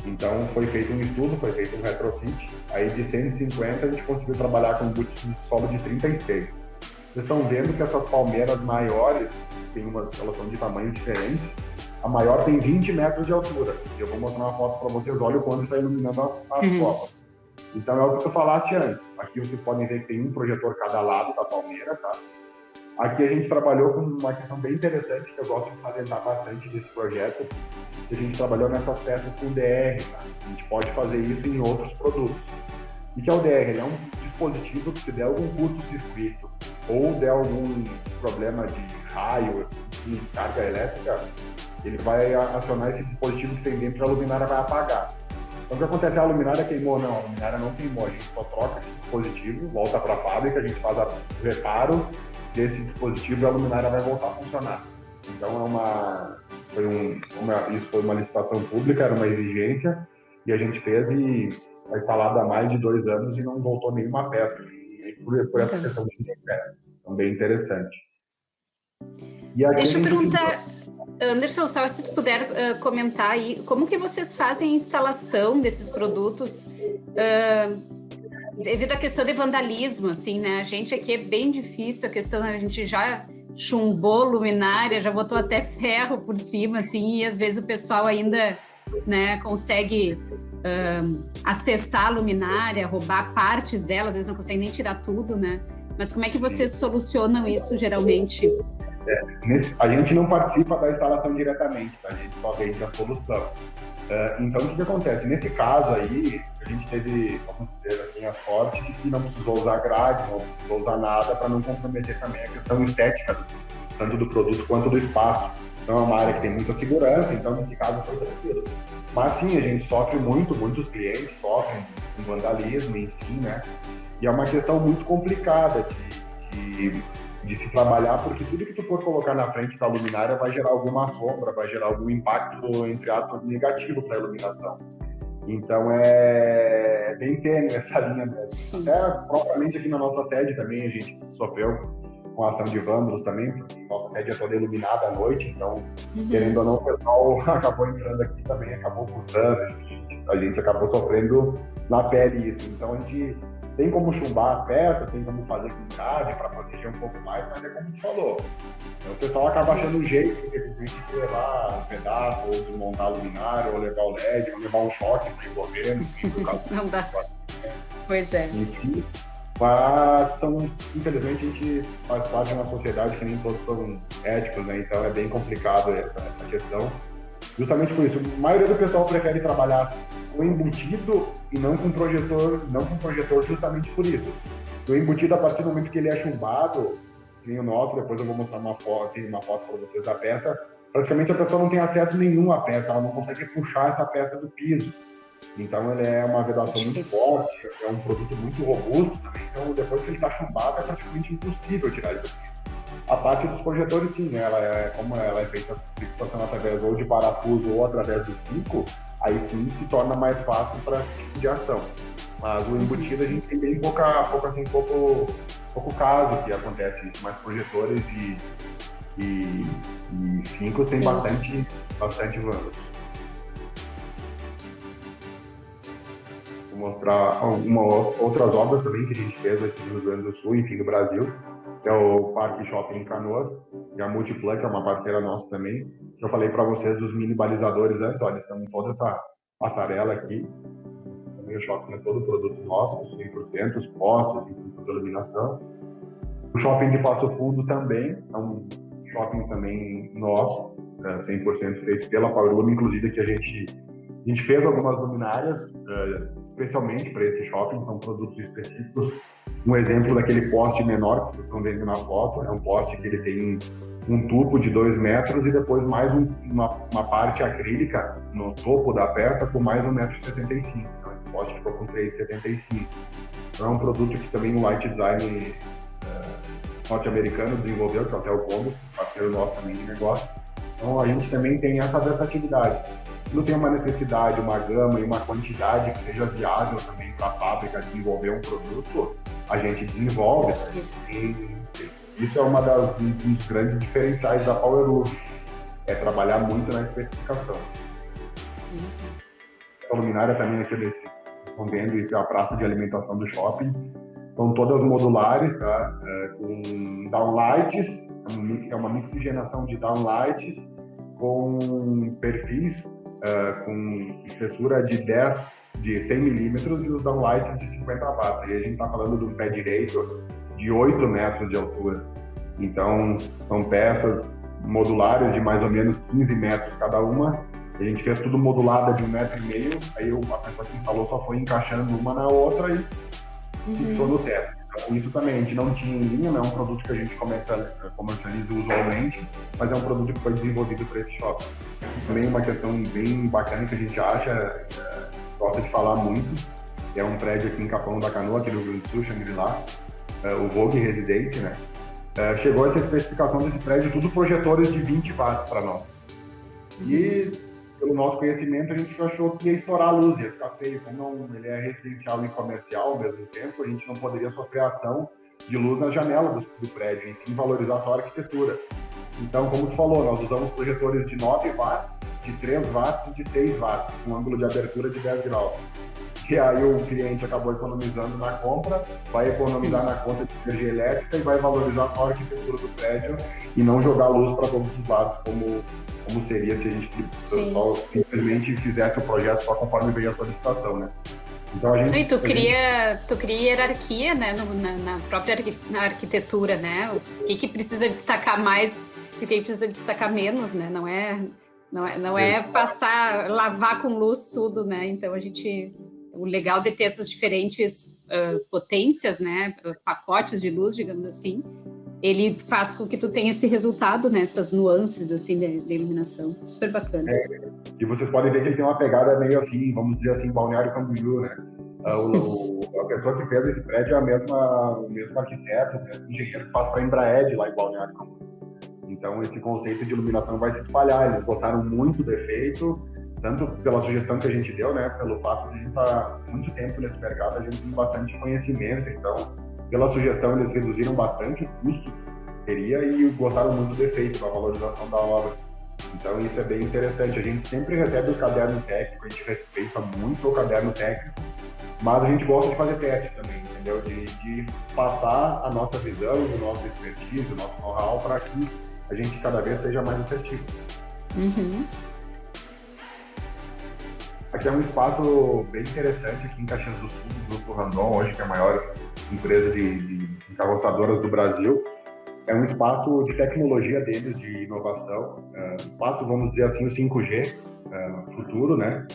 Então foi feito um estudo, foi feito um retrofit, aí de 150 a gente conseguiu trabalhar com um boot de solo de 36. Vocês estão vendo que essas palmeiras maiores, elas são de tamanho diferentes, a maior tem 20 metros de altura. Eu vou mostrar uma foto para vocês, olha o quanto está iluminando as copas. Então é o que tu falaste antes, aqui vocês podem ver que tem um projetor cada lado da palmeira, tá? Aqui a gente trabalhou com uma questão bem interessante, que eu gosto de salientar bastante desse projeto, que a gente trabalhou nessas peças com DR, tá? A gente pode fazer isso em outros produtos. E que é o DR? Ele é um dispositivo que se der algum curto-circuito ou der algum problema de raio, de descarga elétrica, ele vai acionar esse dispositivo que tem dentro e a luminária vai apagar. Então o que acontece? A luminária queimou? Não, a luminária não queimou, a gente só troca esse dispositivo, volta para a fábrica, a gente faz o reparo desse dispositivo e a luminária vai voltar a funcionar. Então isso foi uma licitação pública, era uma exigência, e a gente fez e está instalada há mais de 2 anos e não voltou nenhuma peça, por essa questão de intempérie. Então, bem interessante. E aqui deixa eu perguntar, Anderson, só se tu puder comentar aí, como que vocês fazem a instalação desses produtos devido à questão de vandalismo, assim, né? A gente aqui é bem difícil, a gente já chumbou luminária, já botou até ferro por cima, assim, e às vezes o pessoal ainda, né, consegue acessar a luminária, roubar partes dela, às vezes não consegue nem tirar tudo, né? Mas como é que vocês solucionam isso, geralmente? A gente não participa da instalação diretamente, tá? A gente só vende a solução. Então, o que acontece? Nesse caso aí, a gente teve, vamos dizer assim, tem a sorte de que não precisou usar grade, não precisou usar nada para não comprometer também a questão estética, tanto do produto quanto do espaço. Então é uma área que tem muita segurança, então nesse caso foi tranquilo. Mas sim, a gente sofre muito, muitos clientes sofrem com vandalismo, enfim, né? E é uma questão muito complicada de se trabalhar, porque tudo que tu for colocar na frente da luminária vai gerar alguma sombra, vai gerar algum impacto, entre aspas, negativo para a iluminação. Então é bem tênue essa linha mesmo. Até propriamente aqui na nossa sede também a gente sofreu com a ação de vândalos também, porque nossa sede é toda iluminada à noite, então, querendo ou não, o pessoal acabou entrando aqui também, acabou furtando, a gente acabou sofrendo na pele isso. Então a gente tem como chumbar as peças, tem como fazer com grade para proteger um pouco mais, mas é como tu falou. Então, o pessoal acaba achando um jeito, infelizmente, de levar um pedaço, ou desmontar a luminária, ou levar o LED, ou levar um choque, sair correndo. Não dá. Pois é. Enfim, mas infelizmente, a gente faz parte de uma sociedade que nem todos são éticos, né? Então é bem complicado essa questão. Justamente por isso, a maioria do pessoal prefere trabalhar com embutido e não com projetor, justamente por isso. O embutido, a partir do momento que ele é chumbado, nem o nosso, depois eu vou mostrar tem uma foto para vocês da peça, praticamente a pessoa não tem acesso nenhum à peça, ela não consegue puxar essa peça do piso. Então ele é uma vedação muito forte, é um produto muito robusto também, então depois que ele está chumbado é praticamente impossível tirar ele do piso. A parte dos projetores, sim, né? Como ela é feita fixação através ou de parafuso ou através do pico, aí sim se torna mais fácil para esse tipo de ação. Mas o embutido a gente tem bem pouco caso que acontece isso, mas projetores e fincos tem bastante vândalos. Vou mostrar outras obras também que a gente fez aqui no Rio Grande do Sul, enfim, no Brasil, que é o Parque Shopping em Canoas, e a Multiplan, que é uma parceira nossa também. Eu falei para vocês dos mini balizadores antes, olha, estamos em toda essa passarela aqui. Também o shopping é todo produto nosso, 100%, os postos, enfim, toda a iluminação. O shopping de Passo Fundo também, é um shopping também nosso, 100% feito pela Power Lume, inclusive que a gente fez algumas luminárias, especialmente para esse shopping, são produtos específicos. Um exemplo daquele poste menor que vocês estão vendo na foto, é um poste que ele tem um tubo de 2 metros e depois mais uma parte acrílica no topo da peça com mais 1,75 m. Então esse poste ficou com 3,75 m. Então é um produto que também o Light Design norte-americano desenvolveu, que é o Hotel Combos, parceiro nosso também de negócio. Então a gente também tem essa versatilidade. Quando tem uma necessidade, uma gama e uma quantidade que seja viável também para a fábrica desenvolver um produto, a gente desenvolve. E isso é dos grandes diferenciais da Power Lume, é trabalhar muito na especificação. A luminária também aqui estão vendo, isso é a praça de alimentação do shopping. São todas modulares, tá? Com downlights, é uma mixigenação de downlights com perfis com espessura de 100 milímetros e os downlights de 50 watts. Aí a gente está falando de um pé direito de 8 metros de altura. Então, são peças modulares de mais ou menos 15 metros cada uma. A gente fez tudo modulada de 1,5 metro, aí a pessoa que instalou só foi encaixando uma na outra e fixou no teto. Então, isso também a gente não tinha em linha, não é um produto que a gente comercializa usualmente, mas é um produto que foi desenvolvido para esse shopping. Também uma questão bem bacana que a gente acha, gosta de falar muito, é um prédio aqui em Capão da Canoa, aqui do Rio Grande do Sul, Shangri-La, o Vogue Residence, né? Chegou essa especificação desse prédio, tudo projetores de 20 watts para nós. E, pelo nosso conhecimento, a gente achou que ia estourar a luz, ia ficar feio. Como ele é residencial e comercial ao mesmo tempo, a gente não poderia sofrer ação de luz na janela do prédio, e sim valorizar só a arquitetura. Então, como tu falou, nós usamos projetores de 9 watts, de 3 watts e de 6 watts, com ângulo de abertura de 10 graus. E aí o cliente acabou economizando na compra, vai economizar na conta de energia elétrica e vai valorizar só a arquitetura do prédio e não jogar luz para todos os lados, como seria se a gente só simplesmente fizesse o projeto só conforme veio a solicitação, né? Então, tu cria hierarquia, né, na própria arquitetura, né? O que precisa destacar mais e o que precisa destacar menos, né? Não é lavar com luz tudo, né? Então o legal de ter essas diferentes potências, né, pacotes de luz, digamos assim, ele faz com que tu tenha esse resultado, né, essas nuances, assim, de iluminação. Super bacana. E vocês podem ver que ele tem uma pegada meio assim, vamos dizer assim, Balneário Camboriú, né? A pessoa que fez esse prédio é o mesmo arquiteto, o mesmo engenheiro que faz para a Embraed lá em Balneário Camboriú. Então, esse conceito de iluminação vai se espalhar. Eles gostaram muito do efeito, tanto pela sugestão que a gente deu, né? Pelo fato de a gente estar muito tempo nesse mercado, a gente tem bastante conhecimento. Então, pela sugestão, eles reduziram bastante o custo que seria e gostaram muito do efeito, da valorização da obra. Então, isso é bem interessante. A gente sempre recebe os cadernos técnicos, a gente respeita muito o caderno técnico, mas a gente gosta de fazer teste também, entendeu? De passar a nossa visão, o nosso expertise, o nosso know-how para que a gente cada vez seja mais assertivo. Uhum. Aqui é um espaço bem interessante aqui em Caxias do Sul, do Grupo Randon, hoje que é a maior empresa de encarroçadoras do Brasil. É um espaço de tecnologia deles, de inovação, espaço, vamos dizer assim, o 5G, futuro, né?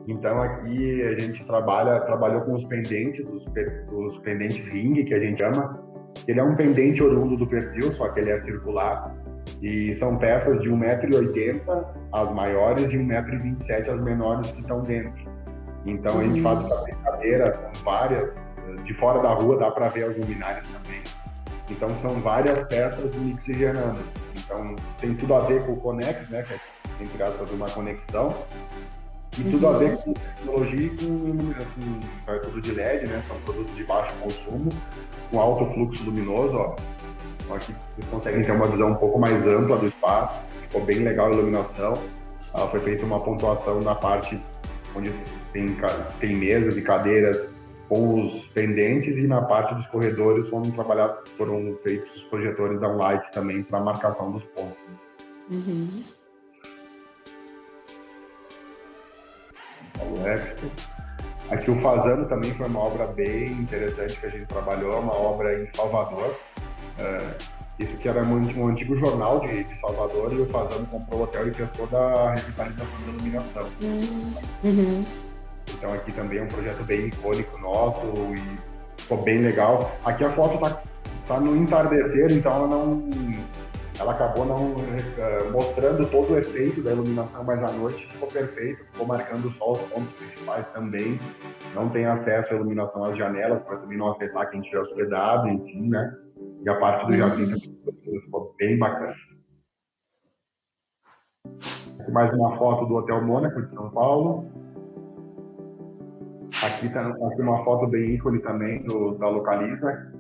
Então aqui a gente trabalhou com os pendentes, os pendentes ring, que a gente chama. Ele é um pendente oriundo do perfil, só que ele é circular, e são peças de 1,80 m as maiores e 1,27 m as menores que estão dentro. Então a gente faz essa brincadeira, são várias, de fora da rua dá para ver as luminárias também. Então são várias peças mixigenando. Então tem tudo a ver com o Connex, né, que é, entre aspas, uma conexão, e tudo a ver com tecnologia e com iluminação. É tudo de LED, né, são produtos de baixo consumo, com alto fluxo luminoso, ó. Aqui vocês conseguem ter uma visão um pouco mais ampla do espaço, ficou bem legal a iluminação. Foi feita uma pontuação na parte onde tem mesas e cadeiras com os pendentes, e na parte dos corredores foram feitos os projetores downlights também para marcação dos pontos. Uhum. Aqui o Fazano também foi uma obra bem interessante que a gente trabalhou, uma obra em Salvador. Isso que era um antigo jornal de Salvador, e o Fazano comprou o hotel e fez toda a revitalização da iluminação. Uhum. Então aqui também é um projeto bem icônico nosso e ficou bem legal. Aqui a foto tá no entardecer, então ela acabou não mostrando todo o efeito da iluminação, mas à noite ficou perfeito, ficou marcando só os pontos principais também. Não tem acesso à iluminação às janelas, para também não afetar quem estiver hospedado, enfim, né? E a parte do jardim também ficou bem bacana. Aqui mais uma foto do Hotel Mônaco de São Paulo. Aqui uma foto bem ícone também da Localiza,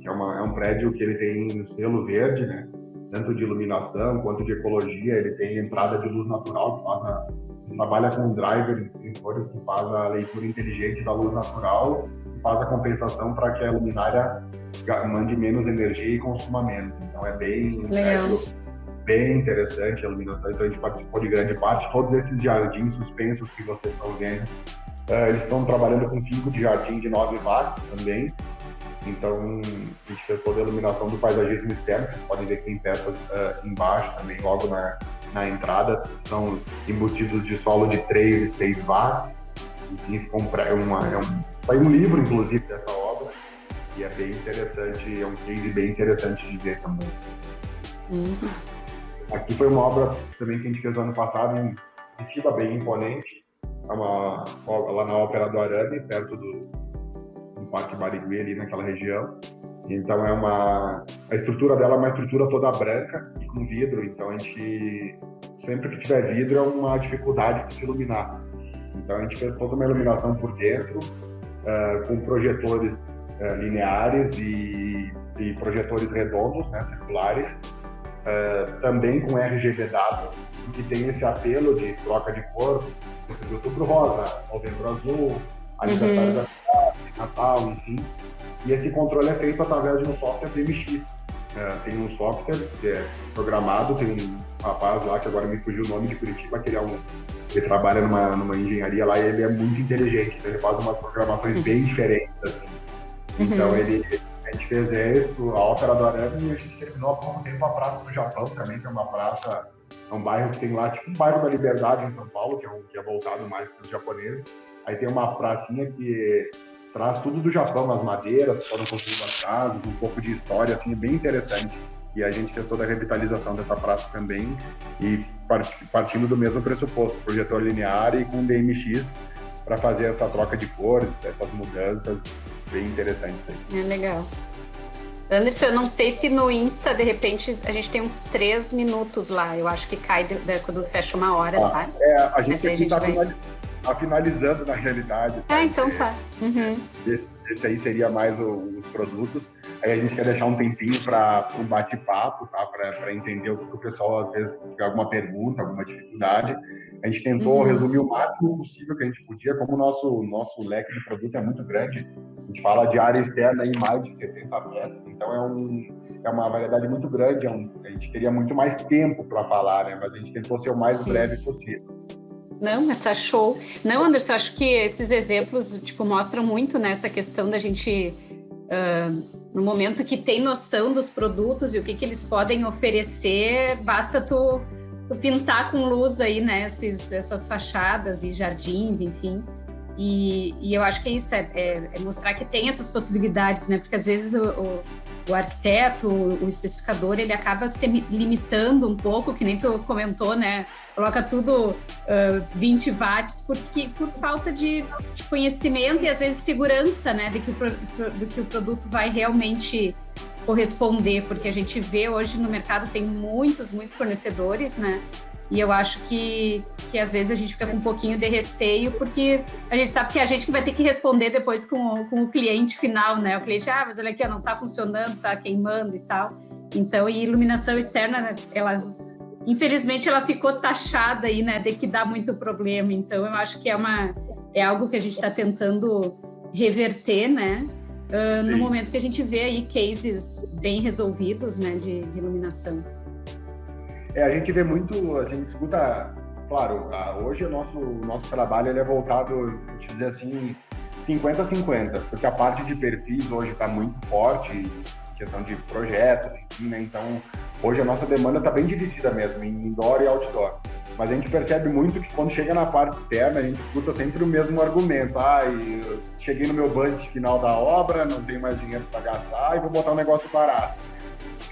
que é um prédio que ele tem selo verde, né? Tanto de iluminação quanto de ecologia. Ele tem entrada de luz natural, que trabalha com drivers e sensores que faz a leitura inteligente da luz natural e faz a compensação para que a luminária mande menos energia e consuma menos. Então é bem interessante a iluminação. Então a gente participou de grande parte. Todos esses jardins suspensos que vocês estão vendo, eles estão trabalhando com finco de jardim de 9 watts também. Então, a gente fez toda a iluminação do paisagismo externo. Vocês podem ver que tem peças embaixo também, logo na entrada. São embutidos de solo de 3 e 6 watts. Enfim, ficou saiu um livro, inclusive, dessa obra. E é bem interessante, é um case bem interessante de ver também. Aqui foi uma obra também que a gente fez no ano passado, em Curitiba, bem imponente. Lá na Ópera do Arame, perto do Parque Barigui, ali naquela região. Então a estrutura dela é uma estrutura toda branca e com vidro. Então a gente, sempre que tiver vidro, é uma dificuldade de se iluminar. Então a gente fez toda uma iluminação por dentro, com projetores lineares e projetores redondos, né, circulares, também com RGB-W, que tem esse apelo de troca de cor, de outubro rosa, novembro azul, aniversário da cidade, Natal, enfim. E esse controle é feito através de um software DMX. Tem um software que é programado, tem um rapaz lá, que agora me fugiu o nome, de Curitiba, que ele trabalha numa engenharia lá, e ele é muito inteligente, então ele faz umas programações bem diferentes, assim. Então a gente fez isso, a Ópera do Arame, e a gente terminou há pouco tempo a Praça do Japão também, que é uma praça, é um bairro que tem lá, tipo um bairro da Liberdade em São Paulo, que é voltado mais para os japoneses. Aí tem uma pracinha que traz tudo do Japão, as madeiras que foram construídas as casas, um pouco de história, assim, bem interessante. E a gente fez toda a revitalização dessa praça também, e partindo do mesmo pressuposto, projetor linear e com DMX, para fazer essa troca de cores, essas mudanças bem interessantes aí. É legal. Anderson, eu não sei se no Insta, de repente, a gente tem uns 3 minutos lá. Eu acho que cai quando fecha 1 hora, tá? A gente aqui está finalizando, na realidade. Tá? Então tá. Uhum. Esse aí seria mais os produtos. Aí a gente quer deixar um tempinho para um bate-papo, tá? Para entender o que o pessoal, às vezes, tiver alguma pergunta, alguma dificuldade. A gente tentou resumir o máximo possível que a gente podia, como o nosso leque de produto é muito grande. A gente fala de área externa em mais de 70 peças, então é uma variedade muito grande. A gente teria muito mais tempo para falar, né? Mas a gente tentou ser o mais breve possível. Não, mas tá show. Não, Anderson, acho que esses exemplos, mostram muito nessa questão da gente, no momento que tem noção dos produtos e o que eles podem oferecer, basta tu pintar com luz aí, né, essas fachadas e jardins, enfim. E eu acho que é isso, é mostrar que tem essas possibilidades, né, porque às vezes o arquiteto, o especificador, ele acaba se limitando um pouco, que nem tu comentou, né? Coloca tudo 20 watts por falta de conhecimento e às vezes segurança, né? Do que o produto vai realmente corresponder, porque a gente vê hoje no mercado tem muitos fornecedores, né? E eu acho que às vezes a gente fica com um pouquinho de receio, porque a gente sabe que é a gente que vai ter que responder depois com o cliente final, né? O cliente, mas olha aqui, não está funcionando, está queimando e tal. Então, e iluminação externa, infelizmente, ela ficou taxada aí, né? De que dá muito problema. Então, eu acho que é algo que a gente está tentando reverter, né? No momento que a gente vê aí cases bem resolvidos, né? De iluminação. A gente vê muito, a gente escuta, claro, hoje o nosso trabalho ele é voltado, vou te dizer assim, 50-50, porque a parte de perfis hoje está muito forte, questão de projetos, enfim, né? Então, hoje a nossa demanda está bem dividida mesmo, em indoor e outdoor. Mas a gente percebe muito que quando chega na parte externa, a gente escuta sempre o mesmo argumento. Eu cheguei no meu budget final da obra, não tenho mais dinheiro para gastar e vou botar um negócio barato.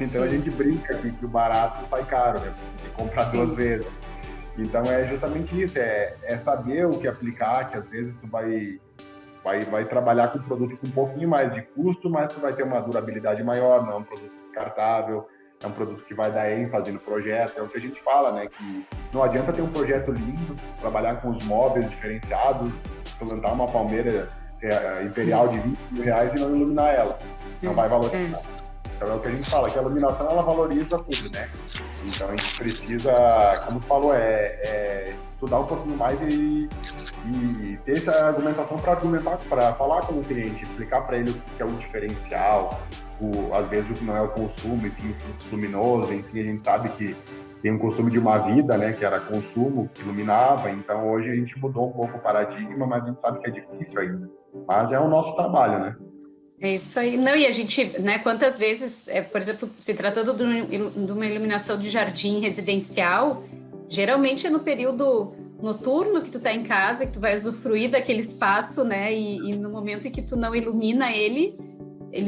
Então Sim. A gente brinca aqui que o barato sai caro, né? Tem que comprar Sim. 2 vezes. Então é justamente isso, é saber o que aplicar, que às vezes tu vai trabalhar com um produto com um pouquinho mais de custo, mas tu vai ter uma durabilidade maior, não é um produto descartável, é um produto que vai dar ênfase no projeto, é o que a gente fala, né? Que não adianta ter um projeto lindo, trabalhar com os móveis diferenciados, plantar uma palmeira imperial de R$20 mil e não iluminar ela. Não vai valorizar. Então é o que a gente fala, que a iluminação ela valoriza tudo, né? Então a gente precisa, como tu falou, estudar um pouquinho mais e ter essa argumentação para falar com o cliente, explicar para ele o que é o diferencial, às vezes o que não é o consumo, e sim o fluxo luminoso, enfim, a gente sabe que tem um costume de uma vida, né, que era consumo, que iluminava, então hoje a gente mudou um pouco o paradigma, mas a gente sabe que é difícil ainda. Mas é o nosso trabalho, né? É isso aí. Não, e a gente, né, quantas vezes, por exemplo, se tratando de uma iluminação de jardim residencial, geralmente é no período noturno que tu tá em casa, que tu vai usufruir daquele espaço, né, e no momento em que tu não ilumina ele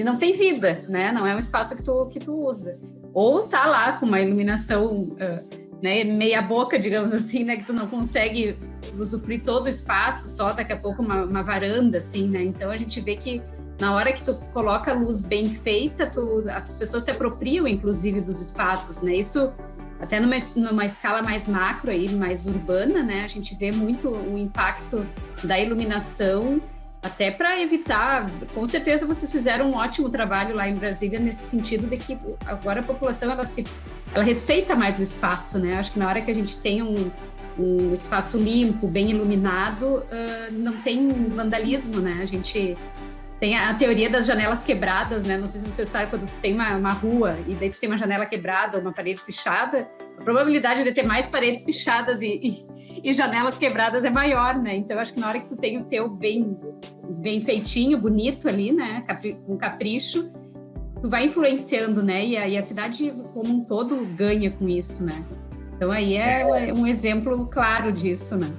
não tem vida, né, não é um espaço que tu usa. Ou tá lá com uma iluminação, né, meia boca, digamos assim, né, que tu não consegue usufruir todo o espaço, só daqui a pouco uma varanda, assim, né, então a gente vê que na hora que tu coloca a luz bem feita, as pessoas se apropriam, inclusive, dos espaços, né? Isso, até numa escala mais macro, aí, mais urbana, né? A gente vê muito o impacto da iluminação, até para evitar... Com certeza, vocês fizeram um ótimo trabalho lá em Brasília, nesse sentido de que agora a população, ela respeita mais o espaço, né? Acho que na hora que a gente tem um espaço limpo, bem iluminado, não tem vandalismo, né? A gente... Tem a teoria das janelas quebradas, né? Não sei se você sabe, quando tu tem uma rua e daí tu tem uma janela quebrada, uma parede pichada, a probabilidade de ter mais paredes pichadas e janelas quebradas é maior, né? Então, eu acho que na hora que tu tem o teu bem feitinho, bonito ali, né? Com capricho, tu vai influenciando, né? E a cidade como um todo ganha com isso, né? Então, aí é um exemplo claro disso, né?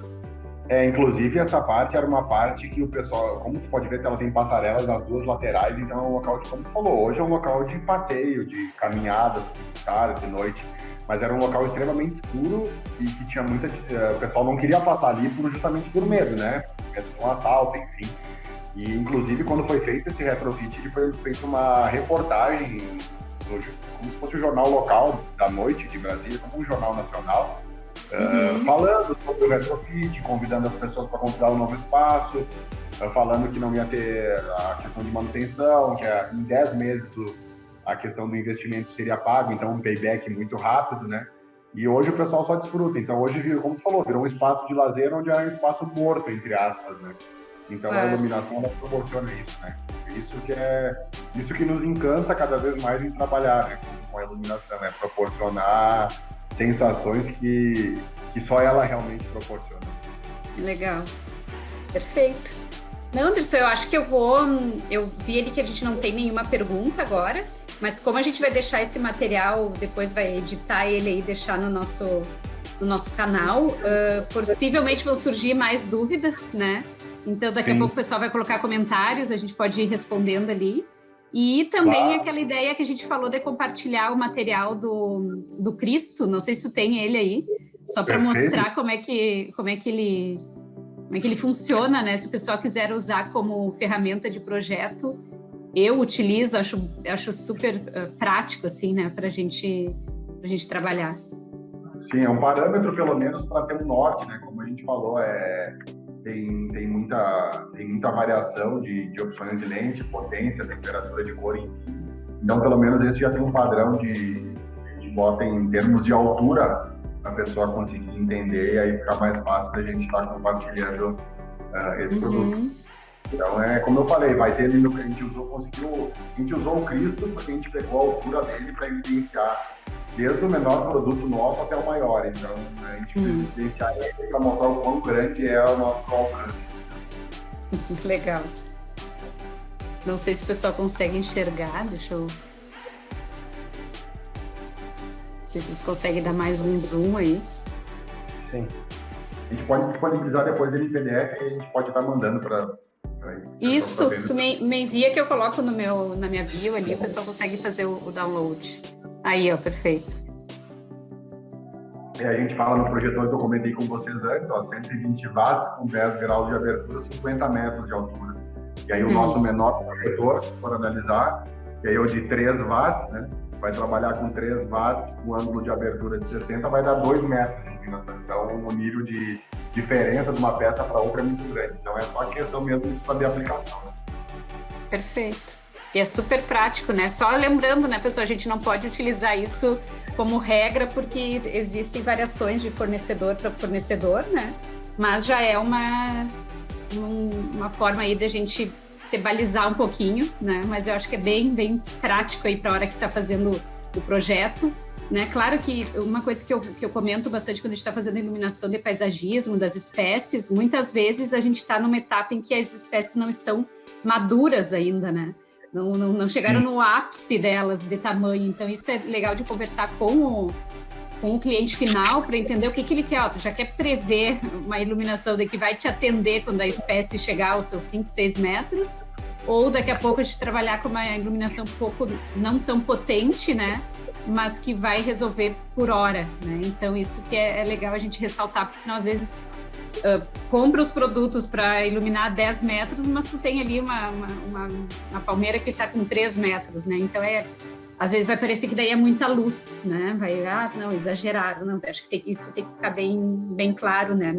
Inclusive essa parte era uma parte que o pessoal, como tu pode ver, ela tem passarelas nas duas laterais, então é um local de, como tu falou, hoje é um local de passeio, de caminhadas, de tarde, de noite, mas era um local extremamente escuro e que tinha o pessoal não queria passar ali justamente por medo, né? Medo de um assalto, enfim. E inclusive quando foi feito esse retrofit, ele foi feito uma reportagem, como se fosse o jornal local da noite de Brasília, como um jornal nacional, falando sobre o retrofit, convidando as pessoas para comprar um novo espaço, falando que não ia ter a questão de manutenção, que em 10 meses a questão do investimento seria pago, então um payback muito rápido, né? E hoje o pessoal só desfruta. Então hoje, como tu falou, virou um espaço de lazer onde é um espaço morto, entre aspas, né? Então a iluminação ela proporciona isso, né? Isso que nos encanta cada vez mais em trabalhar, né? Com a iluminação, né? Proporcionar sensações que só ela realmente proporciona. Legal. Perfeito. Não, Anderson, eu acho que eu vi ali que a gente não tem nenhuma pergunta agora, mas como a gente vai deixar esse material, depois vai editar ele aí e deixar no nosso canal, possivelmente vão surgir mais dúvidas, né? Então, daqui a pouco o pessoal vai colocar comentários, a gente pode ir respondendo ali. E também aquela ideia que a gente falou de compartilhar o material do Cristo, não sei se tu tem ele aí, só para mostrar como é que ele funciona, né? Se o pessoal quiser usar como ferramenta de projeto, eu utilizo, acho super prático, assim, né? Para a gente trabalhar. Sim, é um parâmetro, pelo menos, para ter um norte, né? Como a gente falou, tem muita variação de opções de lente, potência, temperatura de cor, enfim. Então, pelo menos, esse já tem um padrão de bota em termos de altura, a pessoa conseguir entender e aí fica mais fácil para a gente estar compartilhando esse produto. Então, como eu falei, vai ter ali a gente usou o Cristo porque a gente pegou a altura dele para evidenciar desde o menor produto nosso até o maior. Então, a gente precisa evidenciar ele para mostrar o quão grande é o nosso alcance. Legal. Não sei se o pessoal consegue enxergar, deixa eu... Não sei se vocês conseguem dar mais um zoom aí. Sim. A gente pode disponibilizar depois ele em PDF e a gente pode estar mandando para... Isso, tu me envia que eu coloco na minha bio ali, o pessoal consegue fazer o download. Aí, ó, perfeito. A gente fala no projetor que eu comentei com vocês antes, 120 watts com 10 graus de abertura, 50 metros de altura. E aí o nosso menor projetor, se for analisar, e aí o de 3 watts, né, vai trabalhar com 3 watts, com ângulo de abertura de 60, vai dar 2 metros de iluminação. Então o nível de diferença de uma peça para outra é muito grande. Então é só questão mesmo de saber a aplicação. Né? Perfeito. E é super prático, né? Só lembrando, né, pessoal, a gente não pode utilizar isso como regra, porque existem variações de fornecedor para fornecedor, né? Mas já é uma forma aí da gente se balizar um pouquinho, né? Mas eu acho que é bem, bem prático aí para a hora que está fazendo o projeto, né? Claro que uma coisa que eu comento bastante quando a gente está fazendo iluminação de paisagismo, das espécies, muitas vezes a gente está numa etapa em que as espécies não estão maduras ainda, né? Não chegaram no ápice delas de tamanho, então isso é legal de conversar com o cliente final para entender o que ele quer. Tu já quer prever uma iluminação que vai te atender quando a espécie chegar aos seus 5, 6 metros, ou daqui a pouco a gente trabalhar com uma iluminação um pouco não tão potente, né? Mas que vai resolver por hora, né? Então isso que é legal a gente ressaltar, porque senão às vezes compra os produtos para iluminar 10 metros, mas tu tem ali uma palmeira que está com 3 metros, né? Então às vezes vai parecer que daí é muita luz, né? Não, exageraram, não, acho que isso tem que ficar bem, bem claro, né?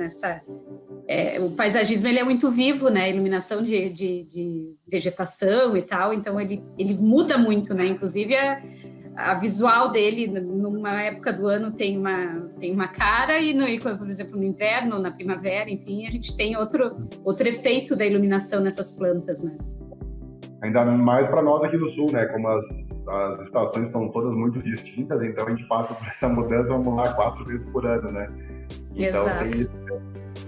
O paisagismo ele é muito vivo, né? A iluminação de vegetação e tal, então ele muda muito, né? Inclusive a visual dele, numa época do ano, tem uma cara, e por exemplo, no inverno, na primavera, enfim, a gente tem outro efeito da iluminação nessas plantas, né? Ainda mais para nós aqui do Sul, né? Como as estações estão todas muito distintas, então a gente passa por essa mudança, vamos lá, 4 vezes por ano, né? Então, exato. Tem isso.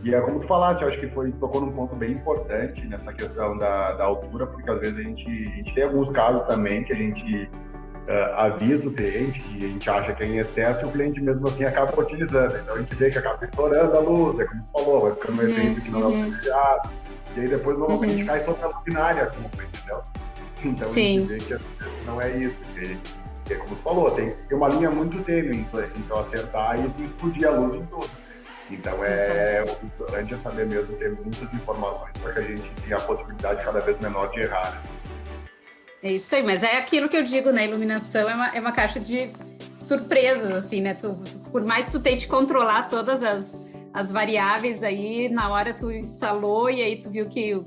E é como tu falaste, eu acho que tocou num ponto bem importante nessa questão da altura, porque às vezes a gente tem alguns casos também que a gente avisa o cliente e a gente acha que é em excesso e o cliente mesmo assim acaba utilizando. Então a gente vê que acaba estourando a luz, é como tu falou, vai ficando um efeito que não é o desejado. E aí depois normalmente cai sobre a luminária a culpa, entendeu? Então a gente vê que não é isso, que é como tu falou, tem uma linha muito tênue, então acertar e tu explodir a luz em tudo. Então o importante é saber mesmo ter muitas informações para que a gente tenha a possibilidade cada vez menor de errar. É isso aí, mas é aquilo que eu digo, né? Iluminação é uma caixa de surpresas, assim, né? Por mais que tu tente controlar todas as variáveis aí, na hora tu instalou e aí tu viu que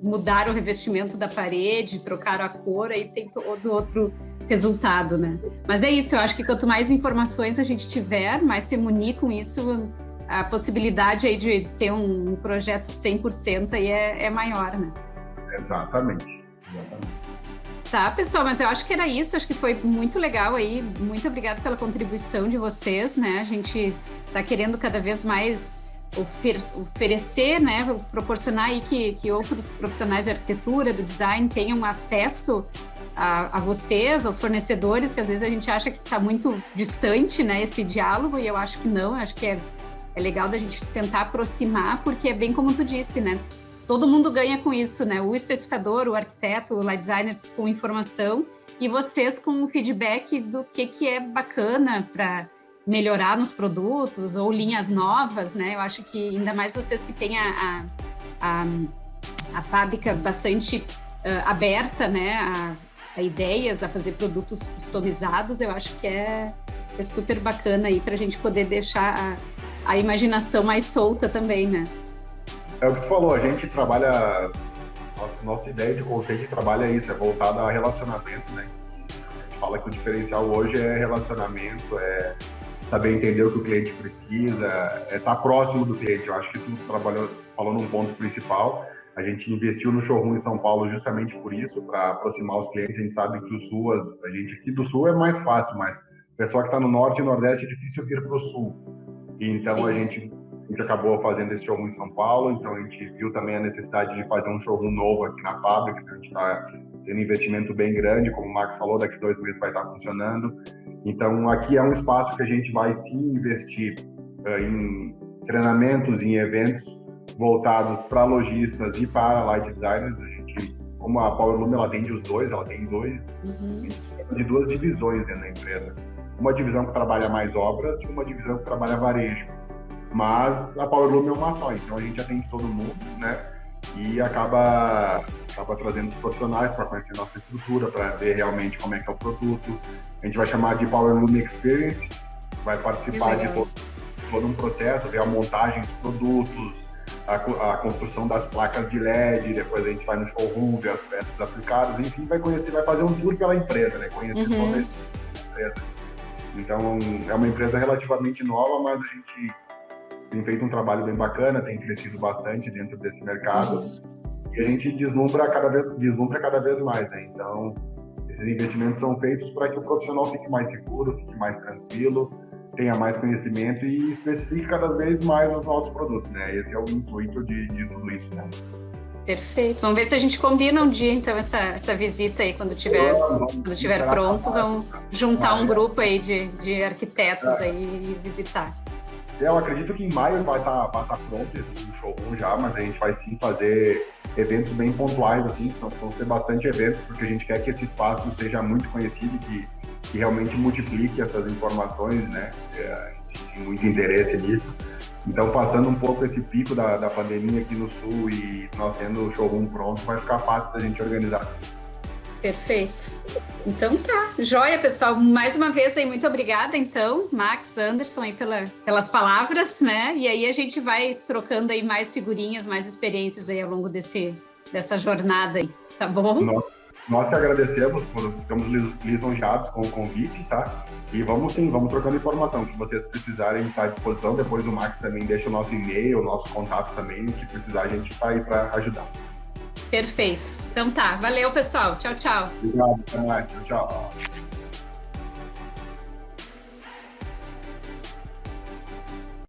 mudaram o revestimento da parede, trocaram a cor, aí tem todo outro resultado, né? Mas é isso, eu acho que quanto mais informações a gente tiver, mais se munir com isso, a possibilidade aí de ter um projeto 100% aí é maior, né? Exatamente. Tá, pessoal, mas eu acho que era isso, acho que foi muito legal aí, muito obrigada pela contribuição de vocês, né? A gente tá querendo cada vez mais oferecer, né, proporcionar aí que outros profissionais de arquitetura, do design, tenham acesso a vocês, aos fornecedores, que às vezes a gente acha que está muito distante, né, esse diálogo, e eu acho que não, eu acho que é legal da gente tentar aproximar, porque é bem como tu disse, né, todo mundo ganha com isso, né, o especificador, o arquiteto, o light designer com informação, e vocês com o feedback do que é bacana para melhorar nos produtos ou linhas novas, né? Eu acho que ainda mais vocês que têm a fábrica bastante aberta, né? A ideias, a fazer produtos customizados, eu acho que é super bacana aí para a gente poder deixar a imaginação mais solta também, né? É o que tu falou, a gente trabalha, nossa ideia de conceito de trabalho é isso, é voltada a relacionamento, né? A gente fala que o diferencial hoje é relacionamento, é saber entender o que o cliente precisa, é estar próximo do cliente. Eu acho que tu falou num ponto principal. A gente investiu no showroom em São Paulo justamente por isso, para aproximar os clientes. A gente sabe que a gente aqui do Sul é mais fácil, mas o pessoal que está no Norte e Nordeste é difícil vir para o Sul. E então a gente acabou fazendo esse showroom em São Paulo, então a gente viu também a necessidade de fazer um showroom novo aqui na fábrica. A gente está tendo um investimento bem grande, como o Max falou, daqui 2 meses vai estar funcionando. Então, aqui é um espaço que a gente vai sim investir em treinamentos, em eventos voltados para lojistas e para light designers. A gente, como a Power Lume, ela atende os dois, ela tem de 2 divisões dentro da empresa. Uma divisão que trabalha mais obras e uma divisão que trabalha varejo. Mas a Power Lume é uma só, então a gente atende todo mundo, né? E acaba trazendo os profissionais para conhecer nossa estrutura, para ver realmente como é que é o produto. A gente vai chamar de Power Lume Experience, vai participar de todo um processo, ver a montagem dos produtos, a construção das placas de LED, depois a gente vai no showroom, ver as peças aplicadas, enfim, vai fazer um tour pela empresa, né? Conhecer toda a empresa. Então, é uma empresa relativamente nova, mas a gente tem feito um trabalho bem bacana, tem crescido bastante dentro desse mercado e a gente deslumbra cada vez mais, né? Então, esses investimentos são feitos para que o profissional fique mais seguro, fique mais tranquilo, tenha mais conhecimento e especifique cada vez mais os nossos produtos, né? Esse é o intuito de tudo isso, né? Perfeito. Vamos ver se a gente combina um dia, então, essa visita aí, quando tiver pronto, vamos juntar um grupo aí de arquitetos aí e visitar. Eu acredito que em maio vai estar pronto esse showroom já, mas a gente vai sim fazer eventos bem pontuais, assim, vão ser bastante eventos, porque a gente quer que esse espaço seja muito conhecido e que realmente multiplique essas informações, né? A gente tem muito interesse nisso. Então, passando um pouco esse pico da pandemia aqui no Sul e nós tendo o showroom pronto, vai ficar fácil da gente organizar assim. Perfeito. Então tá, joia, pessoal. Mais uma vez aí, muito obrigada, então, Max, Anderson, aí pelas palavras, né? E aí a gente vai trocando aí mais figurinhas, mais experiências aí ao longo dessa jornada aí, tá bom? Nós que agradecemos, ficamos lisonjeados com o convite, tá? E vamos trocando informação. Se vocês precisarem estar à disposição, depois o Max também deixa o nosso e-mail, o nosso contato também, o que precisar a gente está aí para ajudar. Perfeito. Então tá, valeu, pessoal. Tchau, tchau. Obrigado, até mais. Tchau.